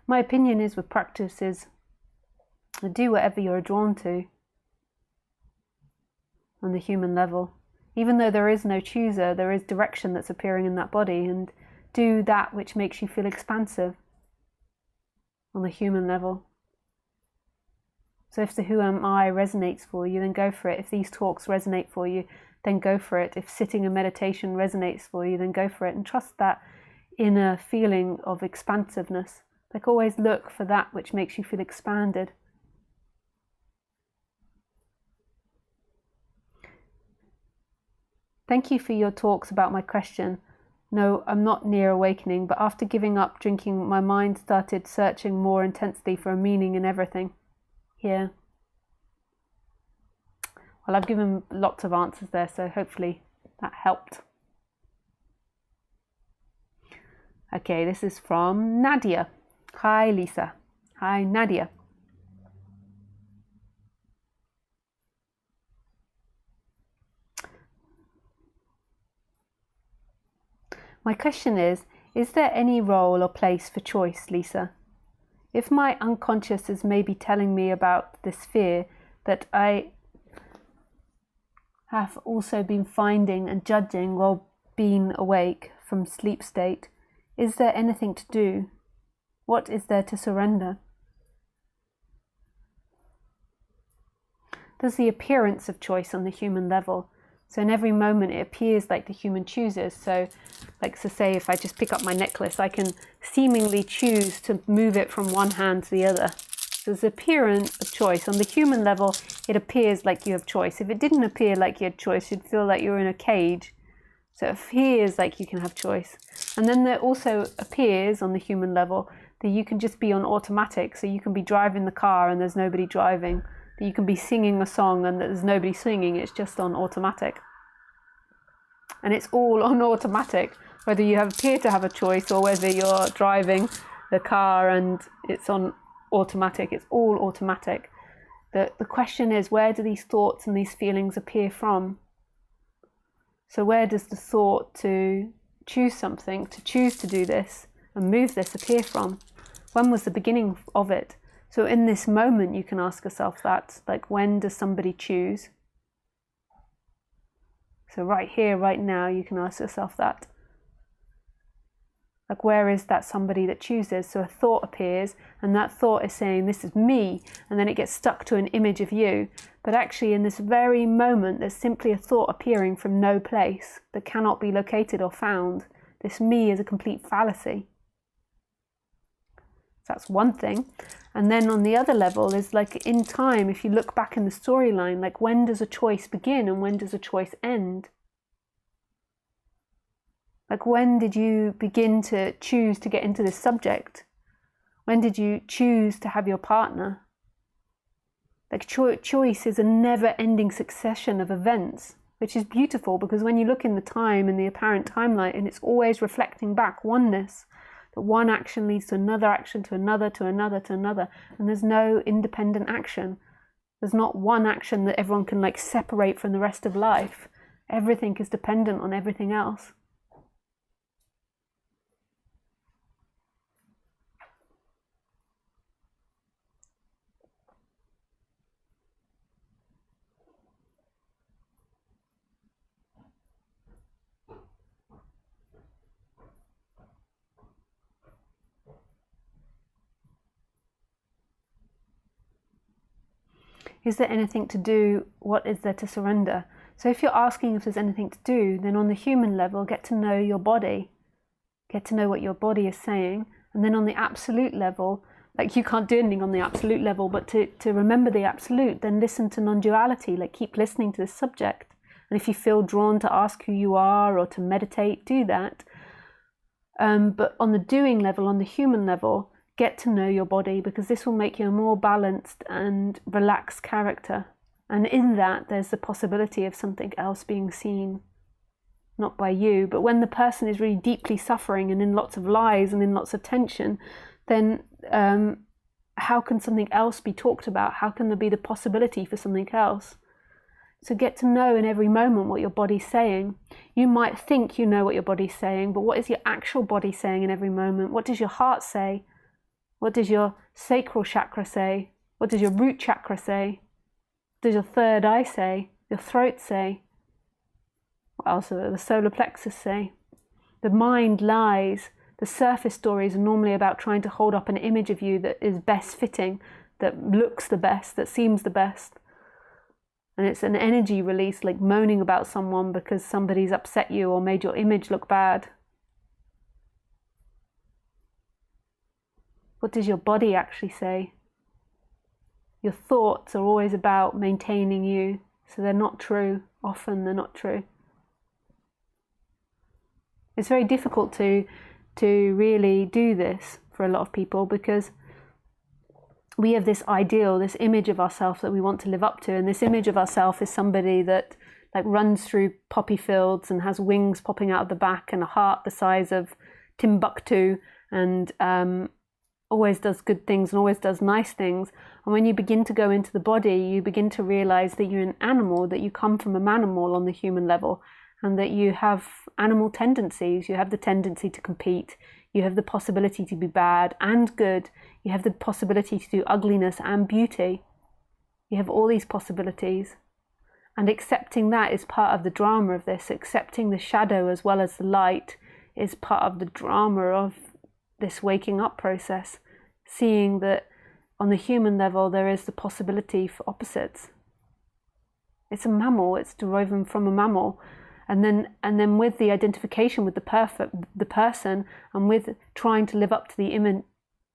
My opinion is with practices, do whatever you're drawn to on the human level. Even though there is no chooser, there is direction that's appearing in that body, and do that which makes you feel expansive on the human level. So if the who am I resonates for you, then go for it. If these talks resonate for you, then go for it. If sitting in meditation resonates for you, then go for it. And trust that inner feeling of expansiveness. Like always look for that which makes you feel expanded. Thank you for your talks about my question. No, I'm not near awakening, but after giving up drinking, my mind started searching more intensely for a meaning in everything. Yeah. Well, I've given lots of answers there, so hopefully that helped. Okay, this is from Nadia. Hi, Lisa. Hi, Nadia. My question is there any role or place for choice, Lisa? If my unconscious is maybe telling me about this fear that I have also been finding and judging while being awake from sleep state, is there anything to do? What is there to surrender? There's the appearance of choice on the human level. So in every moment it appears like the human chooses. So like to say, if I just pick up my necklace, I can seemingly choose to move it from one hand to the other. So there's the appearance of choice. On the human level, it appears like you have choice. If it didn't appear like you had choice, you'd feel like you're in a cage. So it appears like you can have choice. And then there also appears on the human level that you can just be on automatic. So you can be driving the car and there's nobody driving. That you can be singing a song and there's nobody singing, it's just on automatic. And it's all on automatic, whether you appear to have a choice or whether you're driving the car and it's on automatic, it's all automatic. The question is, where do these thoughts and these feelings appear from? So where does the thought to choose something, to choose to do this and move this appear from? When was the beginning of it? So in this moment, you can ask yourself that, like, when does somebody choose? So right here, right now, you can ask yourself that. Like, where is that somebody that chooses? So a thought appears, and that thought is saying, this is me, and then it gets stuck to an image of you. But actually, in this very moment, there's simply a thought appearing from no place that cannot be located or found. This me is a complete fallacy. So that's one thing. And then on the other level is like in time, if you look back in the storyline, like when does a choice begin and when does a choice end? Like when did you begin to choose to get into this subject? When did you choose to have your partner? Like choice is a never-ending succession of events, which is beautiful because when you look in the time and the apparent timeline, and it's always reflecting back oneness. That one action leads to another action, to another, to another, to another. And there's no independent action. There's not one action that everyone can like separate from the rest of life. Everything is dependent on everything else. Is there anything to do? What is there to surrender? So if you're asking if there's anything to do, then on the human level, get to know your body. Get to know what your body is saying. And then on the absolute level, like you can't do anything on the absolute level, but to remember the absolute, then listen to non-duality, like keep listening to this subject. And if you feel drawn to ask who you are or to meditate, do that. But on the doing level, on the human level, get to know your body, because this will make you a more balanced and relaxed character. And in that, there's the possibility of something else being seen, not by you. But when the person is really deeply suffering and in lots of lies and in lots of tension, then how can something else be talked about? How can there be the possibility for something else? So get to know in every moment what your body's saying. You might think you know what your body's saying, but what is your actual body saying in every moment? What does your heart say? What does your sacral chakra say? What does your root chakra say? What does your third eye say? Your throat say? What else does the solar plexus say? The mind lies. The surface stories are normally about trying to hold up an image of you that is best fitting, that looks the best, that seems the best. And it's an energy release, like moaning about someone because somebody's upset you or made your image look bad. What does your body actually say? Your thoughts are always about maintaining you, so they're not true. Often they're not true. It's very difficult to really do this for a lot of people, because we have this ideal, this image of ourselves that we want to live up to, and this image of ourselves is somebody that like runs through poppy fields and has wings popping out of the back and a heart the size of Timbuktu, and always does good things and always does nice things. And when you begin to go into the body, you begin to realize that you're an animal, that you come from a manimal on the human level, and that you have animal tendencies. You have the tendency to compete. You have the possibility to be bad and good. You have the possibility to do ugliness and beauty. You have all these possibilities. And accepting that is part of the drama of this. Accepting the shadow as well as the light is part of the drama of this waking up process. Seeing that on the human level there is the possibility for opposites. It's a mammal, it's derived from a mammal. And then with the identification with the person, and with trying to live up to the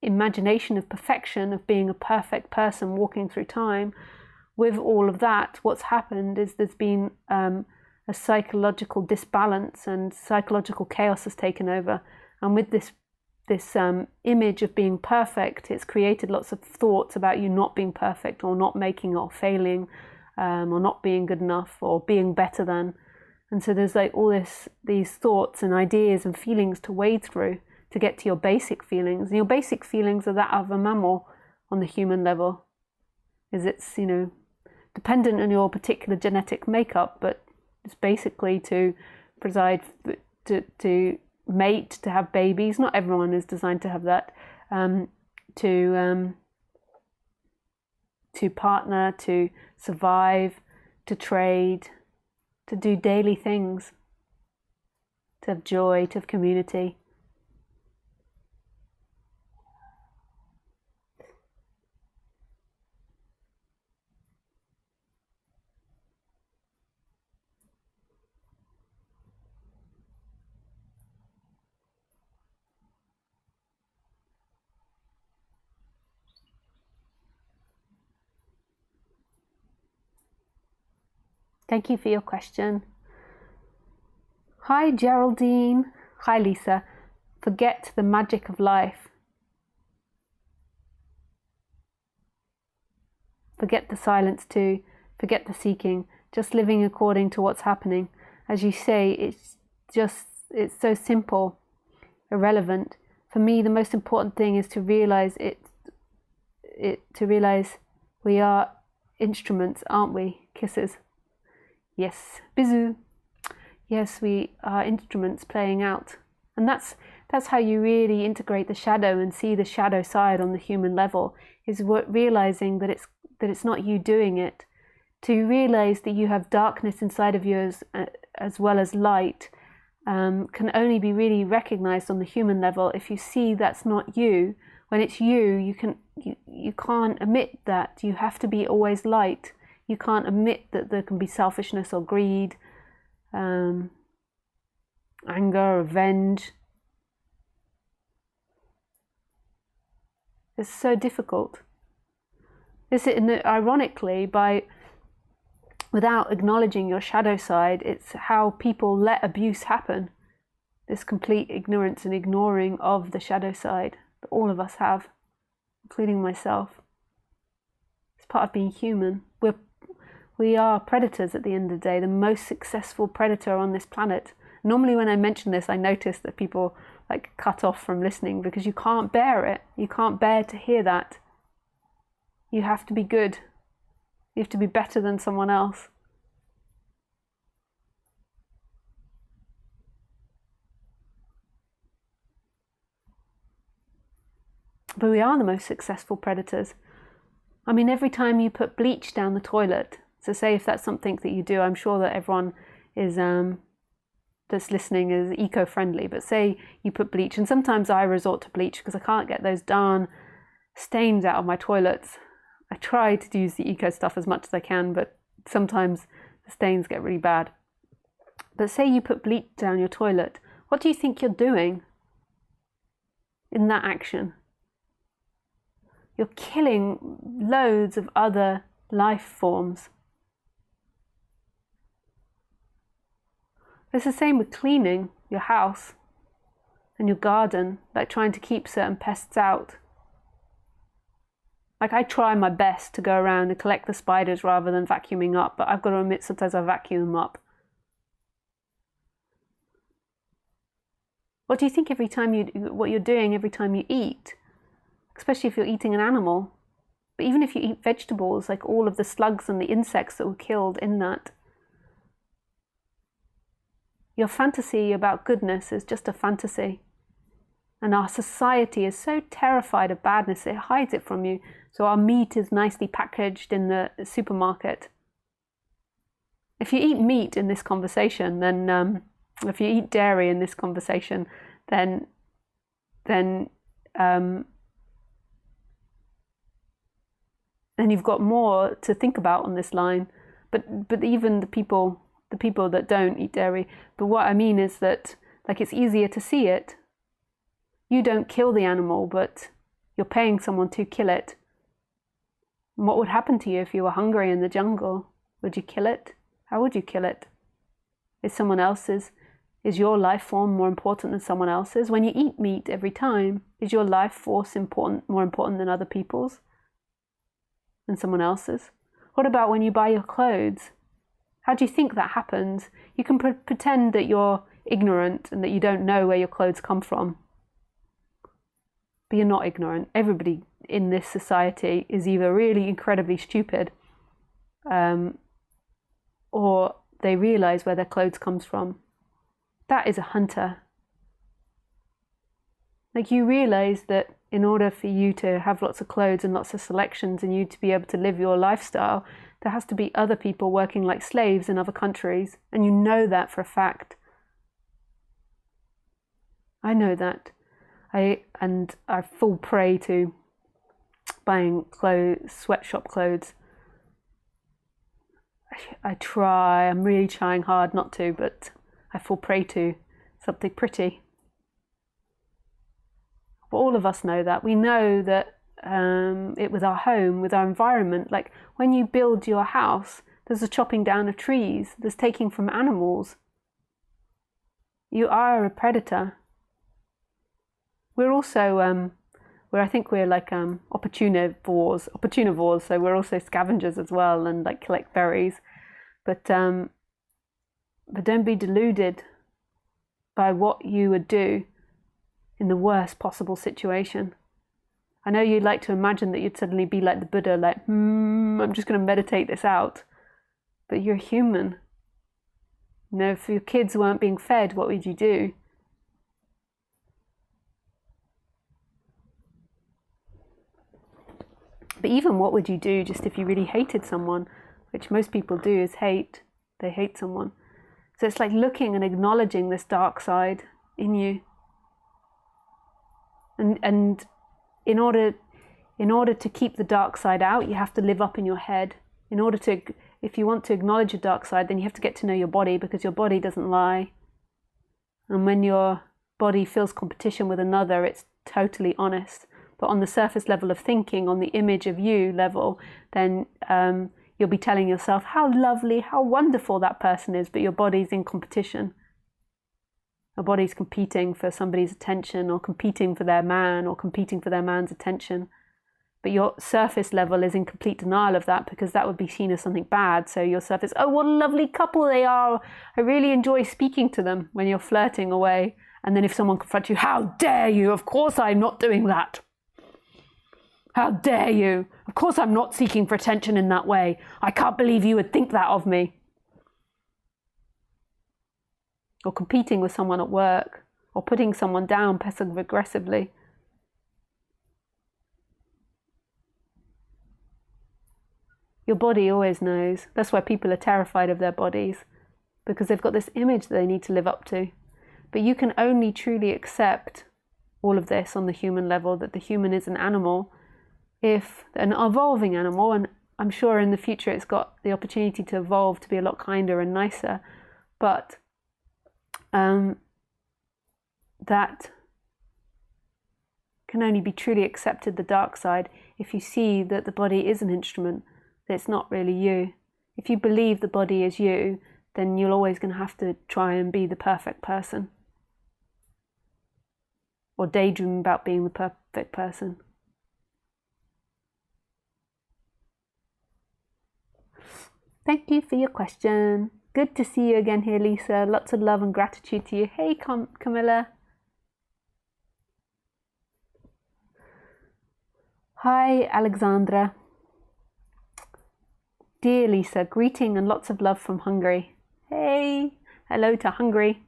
imagination of perfection, of being a perfect person walking through time, with all of that, what's happened is there's been a psychological disbalance, and psychological chaos has taken over. And with this image of being perfect, it's created lots of thoughts about you not being perfect, or not making, or failing, or not being good enough, or being better than. And so there's like all these thoughts and ideas and feelings to wade through to get to your basic feelings. And your basic feelings are that of a mammal on the human level. It's, dependent on your particular genetic makeup, but it's basically to preside, to mate, to have babies. Not everyone is designed to have that. To partner, to survive, to trade, to do daily things, to have joy, to have community. Thank you for your question. Hi Geraldine. Hi Lisa. Forget the magic of life. Forget the silence too. Forget the seeking. Just living according to what's happening. As you say, it's so simple, irrelevant. For me, the most important thing is to realize to realize we are instruments, aren't we? Kisses. Yes, bisous. Yes, we are instruments playing out. And that's how you really integrate the shadow and see the shadow side on the human level, is realizing that it's not you doing it. To realize that you have darkness inside of you as well as light can only be really recognized on the human level if you see that's not you. When it's you can't admit that. You have to be always light. You can't admit that there can be selfishness or greed, anger, revenge. It's so difficult. Ironically, without acknowledging your shadow side, it's how people let abuse happen. This complete ignorance and ignoring of the shadow side that all of us have, including myself. It's part of being human. We are predators at the end of the day, the most successful predator on this planet. Normally when I mention this, I notice that people like cut off from listening because you can't bear it. You can't bear to hear that. You have to be good. You have to be better than someone else. But we are the most successful predators. I mean, every time you put bleach down the toilet, so say if that's something that you do, I'm sure that everyone is that's listening is eco-friendly, but say you put bleach, and sometimes I resort to bleach because I can't get those darn stains out of my toilets. I try to use the eco stuff as much as I can, but sometimes the stains get really bad. But say you put bleach down your toilet, what do you think you're doing in that action? you're killing loads of other life forms. It's the same with cleaning your house and your garden, like trying to keep certain pests out. Like, I try my best to go around and collect the spiders rather than vacuuming up, but I've got to admit sometimes I vacuum them up. What do you think what you're doing every time you eat? Especially if you're eating an animal. But even if you eat vegetables, like all of the slugs and the insects that were killed in that. Your fantasy about goodness is just a fantasy. And our society is so terrified of badness, it hides it from you. So our meat is nicely packaged in the supermarket. If you eat meat in this conversation, then if you eat dairy in this conversation, then you've got more to think about on this line. But even the people that don't eat dairy. But what I mean is that, like, it's easier to see it. You don't kill the animal, but you're paying someone to kill it. And what would happen to you if you were hungry in the jungle? Would you kill it? How would you kill it? Is your life form more important than someone else's? When you eat meat every time, is your life force more important than other people's? Than someone else's? What about when you buy your clothes? How do you think that happens? You can pretend that you're ignorant and that you don't know where your clothes come from. But you're not ignorant. Everybody in this society is either really incredibly stupid or they realize where their clothes comes from. That is a hunter. Like, you realize that in order for you to have lots of clothes and lots of selections and you to be able to live your lifestyle, there has to be other people working like slaves in other countries. And you know that for a fact. I know that. I fall prey to buying sweatshop clothes. I'm really trying hard not to, but I fall prey to something pretty. But all of us know that. We know that with our home, with our environment, like when you build your house, there's a chopping down of trees, there's taking from animals. You are a predator. We're also, I think we're like opportunivores, so we're also scavengers as well and like collect berries. But don't be deluded by what you would do in the worst possible situation. I know you'd like to imagine that you'd suddenly be like the Buddha, like, I'm just going to meditate this out. But you're human. You know, if your kids weren't being fed, what would you do? But even what would you do just if you really hated someone, which most people do is hate. They hate someone. So it's like looking and acknowledging this dark side in you. And in order to keep the dark side out, you have to live up in your head. If you want to acknowledge your dark side, then you have to get to know your body, because your body doesn't lie. And when your body feels competition with another, it's totally honest. But on the surface level of thinking, on the image of you level, then you'll be telling yourself how lovely, how wonderful that person is, but your body's in competition. Your body's competing for somebody's attention, or competing for their man, or competing for their man's attention. But your surface level is in complete denial of that, because that would be seen as something bad. So your surface, oh, what a lovely couple they are. I really enjoy speaking to them, when you're flirting away. And then if someone confronts you, how dare you? Of course I'm not doing that. How dare you? Of course I'm not seeking for attention in that way. I can't believe you would think that of me. Or competing with someone at work, or putting someone down passive-aggressively. Your body always knows. That's why people are terrified of their bodies, because they've got this image that they need to live up to. But you can only truly accept all of this on the human level, that the human is an animal, if an evolving animal, and I'm sure in the future it's got the opportunity to evolve to be a lot kinder and nicer, but that can only be truly accepted, the dark side, if you see that the body is an instrument, that it's not really you. If you believe the body is you, then you're always going to have to try and be the perfect person, or daydream about being the perfect person. Thank you for your question. Good to see you again here, Lisa. Lots of love and gratitude to you. Hey, Camilla. Hi, Alexandra. Dear Lisa, greeting and lots of love from Hungary. Hey, hello to Hungary.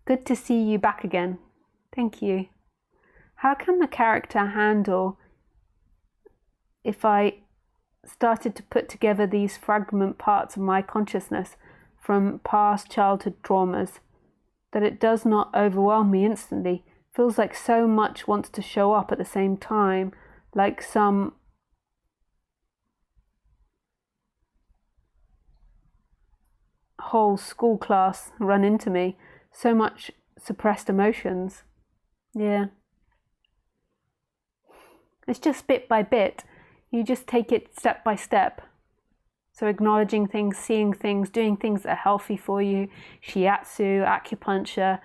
Good to see you back again. Thank you. How can the character handle if I started to put together these fragment parts of my consciousness from past childhood traumas, that it does not overwhelm me instantly? Feels like so much wants to show up at the same time, like some whole school class run into me. So much suppressed emotions. Yeah. It's just bit by bit. You just take it step by step. So acknowledging things, seeing things, doing things that are healthy for you. Shiatsu, acupuncture,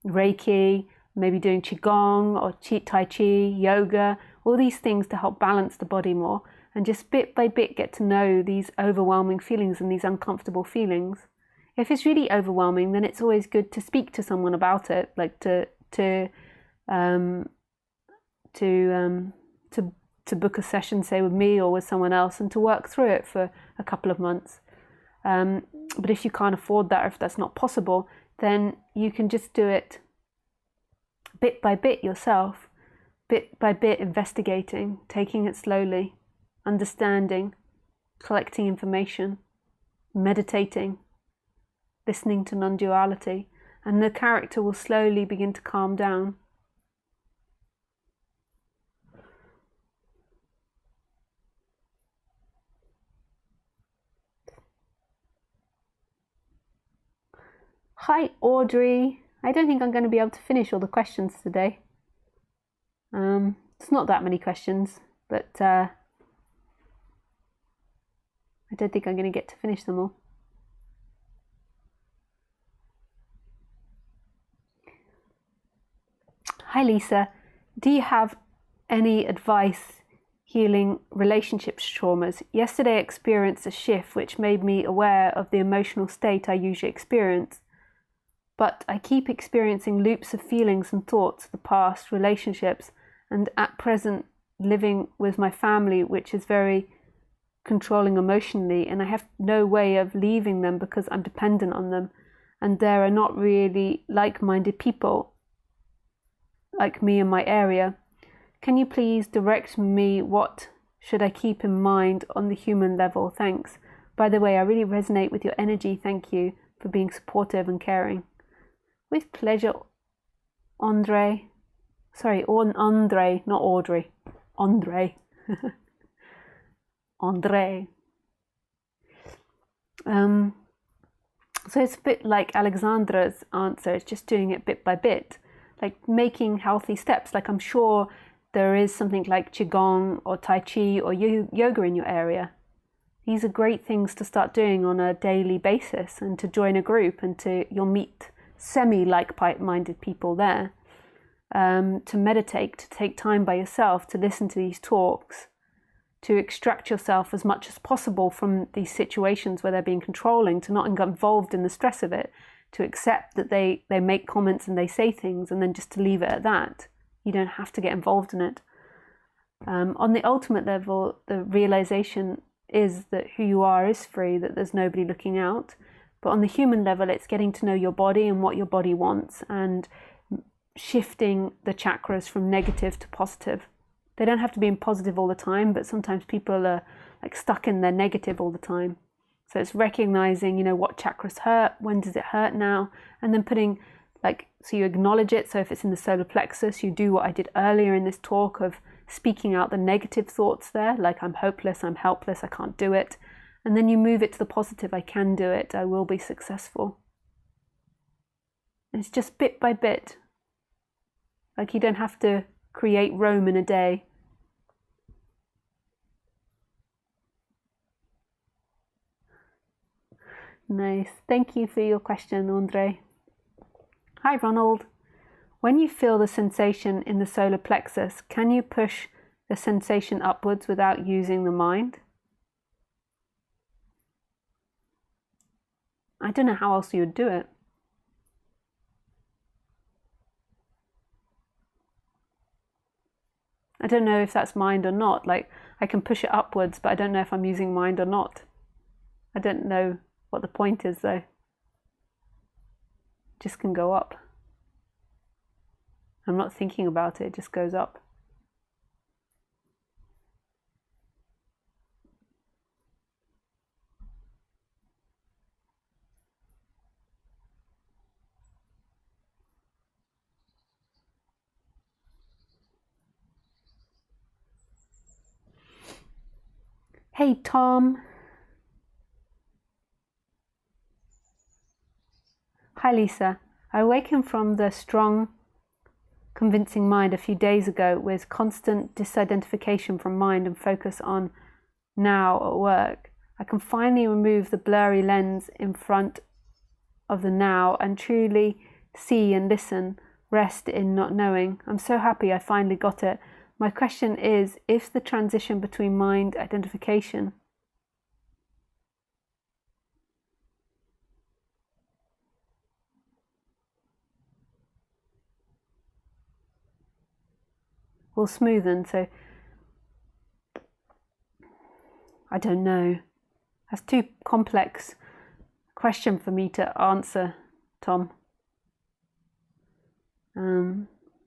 Reiki, maybe doing Qigong or Tai Chi, yoga, all these things to help balance the body more. And just bit by bit get to know these overwhelming feelings and these uncomfortable feelings. If it's really overwhelming, then it's always good to speak to someone about it, like to book a session, say with me or with someone else, and to work through it for a couple of months. But if you can't afford that, or if that's not possible, then you can just do it bit by bit yourself, bit by bit investigating, taking it slowly, understanding, collecting information, meditating, listening to non-duality, and the character will slowly begin to calm down. Hi, Audrey. I don't think I'm going to be able to finish all the questions today. It's not that many questions, but I don't think I'm going to get to finish them all. Hi, Lisa. Do you have any advice healing relationships traumas? Yesterday I experienced a shift which made me aware of the emotional state I usually experience. But I keep experiencing loops of feelings and thoughts of the past, relationships, and at present living with my family, which is very controlling emotionally, and I have no way of leaving them because I'm dependent on them, and there are not really like-minded people like me in my area. Can you please direct me what should I keep in mind on the human level? Thanks. By the way, I really resonate with your energy. Thank you for being supportive and caring. With pleasure, Andre. Sorry, Andre, not Audrey. Andre. Andre. So it's a bit like Alexandra's answer. It's just doing it bit by bit, like making healthy steps. Like I'm sure there is something like Qigong or Tai Chi or yoga in your area. These are great things to start doing on a daily basis, and to join a group, and you'll meet semi-like-minded people there, to meditate, to take time by yourself, to listen to these talks, to extract yourself as much as possible from these situations where they're being controlling, to not get involved in the stress of it, to accept that they make comments and they say things, and then just to leave it at that. You don't have to get involved in it. On the ultimate level, the realization is that who you are is free, that there's nobody looking out. But on the human level, it's getting to know your body and what your body wants, and shifting the chakras from negative to positive. They don't have to be in positive all the time, but sometimes people are like stuck in their negative all the time. So it's recognizing, what chakras hurt, when does it hurt now, and then putting so you acknowledge it. So if it's in the solar plexus, you do what I did earlier in this talk of speaking out the negative thoughts there, like I'm hopeless, I'm helpless, I can't do it. And then you move it to the positive, I can do it, I will be successful. It's just bit by bit. Like you don't have to create Rome in a day. Nice. Thank you for your question, Andre. Hi, Ronald. When you feel the sensation in the solar plexus, can you push the sensation upwards without using the mind? I don't know how else you would do it. I don't know if that's mind or not. Like, I can push it upwards, but I don't know if I'm using mind or not. I don't know what the point is, though. It just can go up. I'm not thinking about it, it just goes up. Hey, Tom. Hi, Lisa. I awakened from the strong, convincing mind a few days ago with constant disidentification from mind and focus on now at work. I can finally remove the blurry lens in front of the now and truly see and listen, rest in not knowing. I'm so happy I finally got it. My question is, if the transition between mind identification will smoothen, so I don't know. That's too complex question for me to answer, Tom.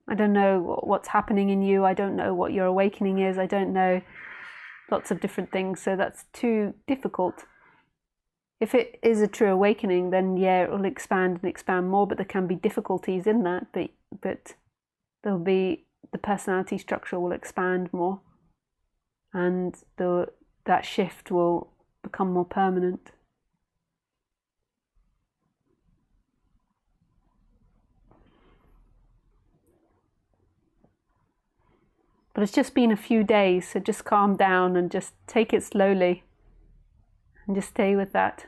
I don't know what's happening in you. I don't know what your awakening is. I don't know lots of different things. So that's too difficult. If it is a true awakening, then yeah, it will expand and expand more, but there can be difficulties in that. But there'll be, the personality structure will expand more, and that shift will become more permanent. But it's just been a few days, so just calm down and just take it slowly and just stay with that.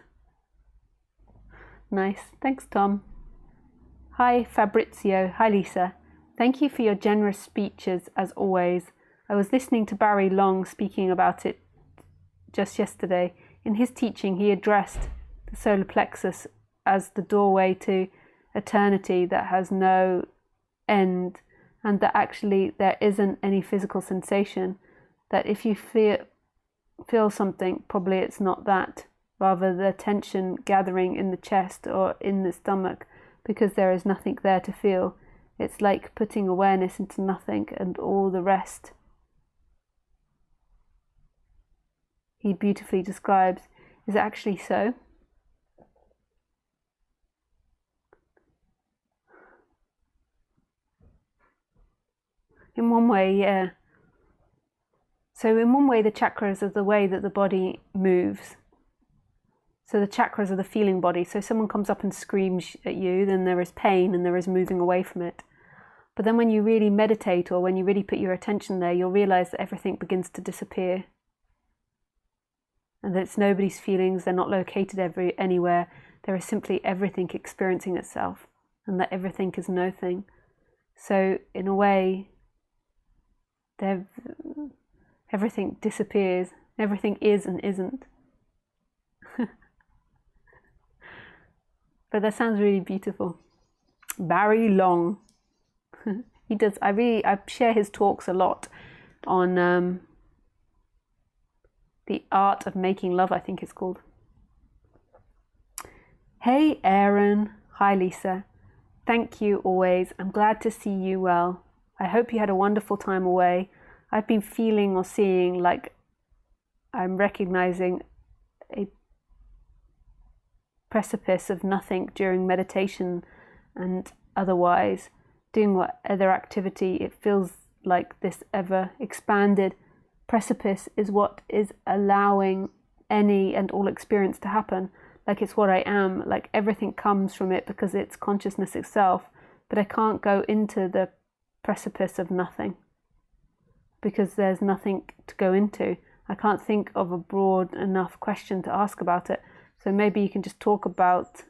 Nice. Thanks, Tom. Hi, Fabrizio. Hi, Lisa. Thank you for your generous speeches, as always. I was listening to Barry Long speaking about it just yesterday. In his teaching, he addressed the solar plexus as the doorway to eternity that has no end, and that actually there isn't any physical sensation, that if you feel something, probably it's not that, rather the tension gathering in the chest or in the stomach, because there is nothing there to feel. It's like putting awareness into nothing and all the rest. He beautifully describes. Is it actually so? In one way, yeah. So in one way, the chakras are the way that the body moves. So the chakras are the feeling body. So if someone comes up and screams at you, then there is pain and there is moving away from it. But then when you really meditate, or when you really put your attention there, you'll realize that everything begins to disappear. And that it's nobody's feelings, they're not located anywhere. There is simply everything experiencing itself, and that everything is nothing. So in a way, everything disappears. Everything is and isn't. But that sounds really beautiful. Barry Long. He does. I share his talks a lot on the art of making love, I think it's called. Hey, Aaron. Hi, Lisa. Thank you always. I'm glad to see you well. I hope you had a wonderful time away. I've been feeling or seeing like I'm recognizing a precipice of nothing during meditation and otherwise doing what other activity. It feels like this ever expanded precipice is what is allowing any and all experience to happen. Like it's what I am, like everything comes from it because it's consciousness itself, but I can't go into the precipice of nothing, because there's nothing to go into. I can't think of a broad enough question to ask about it. So maybe you can just talk about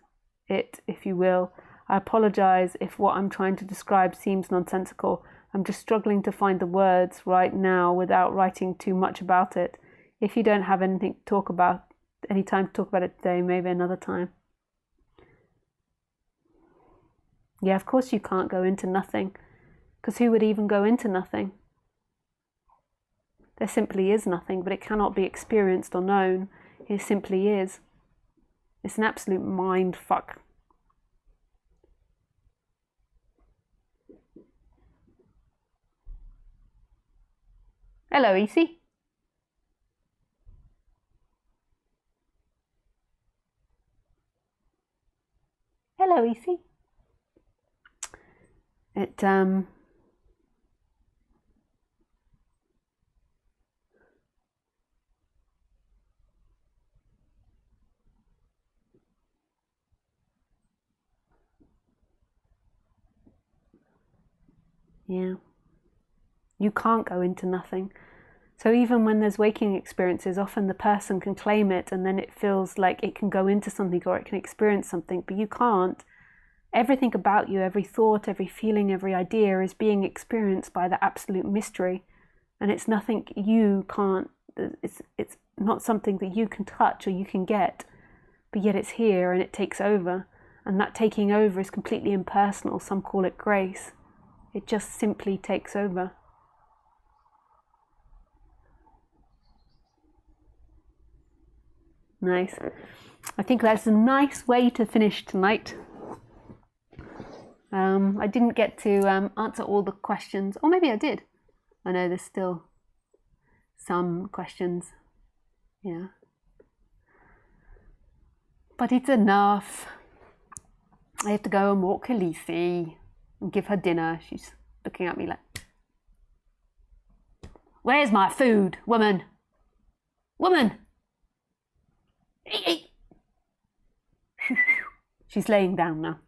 it, if you will. I apologize if what I'm trying to describe seems nonsensical. I'm just struggling to find the words right now without writing too much about it. If you don't have anything to talk about, any time to talk about it today, maybe another time. Yeah, of course you can't go into nothing, because who would even go into nothing? There simply is nothing, but it cannot be experienced or known. It simply is. It's an absolute mind fuck. Hello, Easy. Hello, Easy. Yeah. You can't go into nothing. So even when there's waking experiences, often the person can claim it and then it feels like it can go into something or it can experience something, but you can't. Everything about you, every thought, every feeling, every idea is being experienced by the absolute mystery. And it's nothing you can't, it's not something that you can touch or you can get, but yet it's here and it takes over. And that taking over is completely impersonal. Some call it grace. It just simply takes over. Nice. I think that's a nice way to finish tonight. I didn't get to answer all the questions, or maybe I did. I know there's still some questions, yeah. But it's enough. I have to go and walk Khaleesi and give her dinner. She's looking at me like, "Where's my food, woman? Woman!" She's laying down now.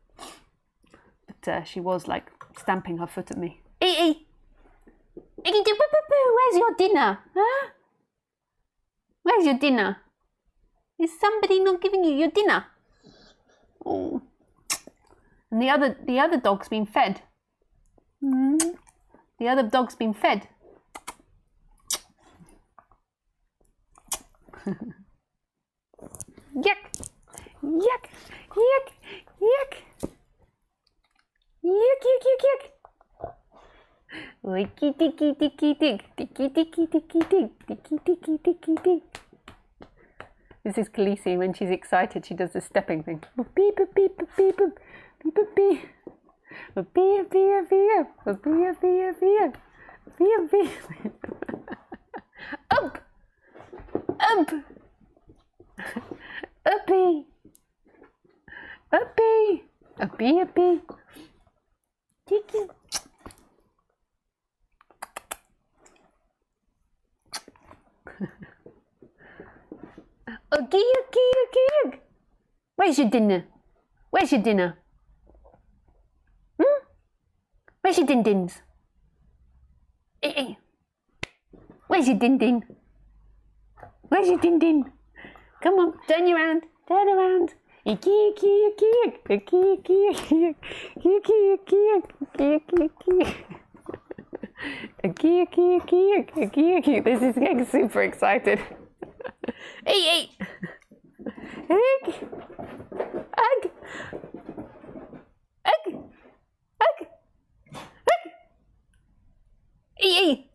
But she was like stamping her foot at me. Where's your dinner? Huh? Where's your dinner? Is somebody not giving you your dinner? Oh. And the other dog's been fed. The other dog's been fed. Yuck! Yuck! Yuck! Yuck! Yuck! Yuck! Yuck! Yuck! Ticky ticky ticky tick, ticky ticky ticky tick, ticky ticky ticky tick. This is Khaleesi. When she's excited, she does this stepping thing. Beep beep beep beep beep beep beep beep. Beep beep beep beep beep beep beep beep. Up, up, uppy, uppy, uppy, uppy. Ticky. Oogie, oogie, oogie, oogie. Where's your dinner? Where's your dinner? Where's your din-dins? Where's your din-din? Where's your din-din? Come on, turn you around, turn around. Oogie, oogie, oogie, oogie, oogie, oogie, oogie, oogie, oogie. Oogie, oogie, oogie, oogie, oogie. This is getting super excited. Hey! Egg! Egg! Egg! Egg! Egg! Hey!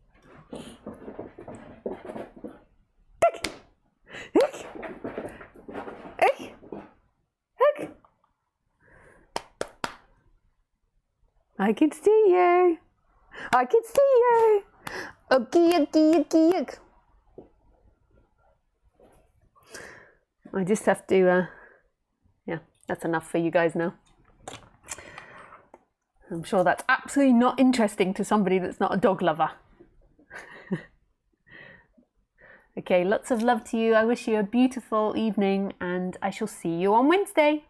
Egg! Egg! Egg! Egg! I can see you! I can see you! Oogie, oogie, oogie, oogie. I just have to, yeah, that's enough for you guys now. I'm sure that's absolutely not interesting to somebody that's not a dog lover. Okay, lots of love to you. I wish you a beautiful evening and I shall see you on Wednesday.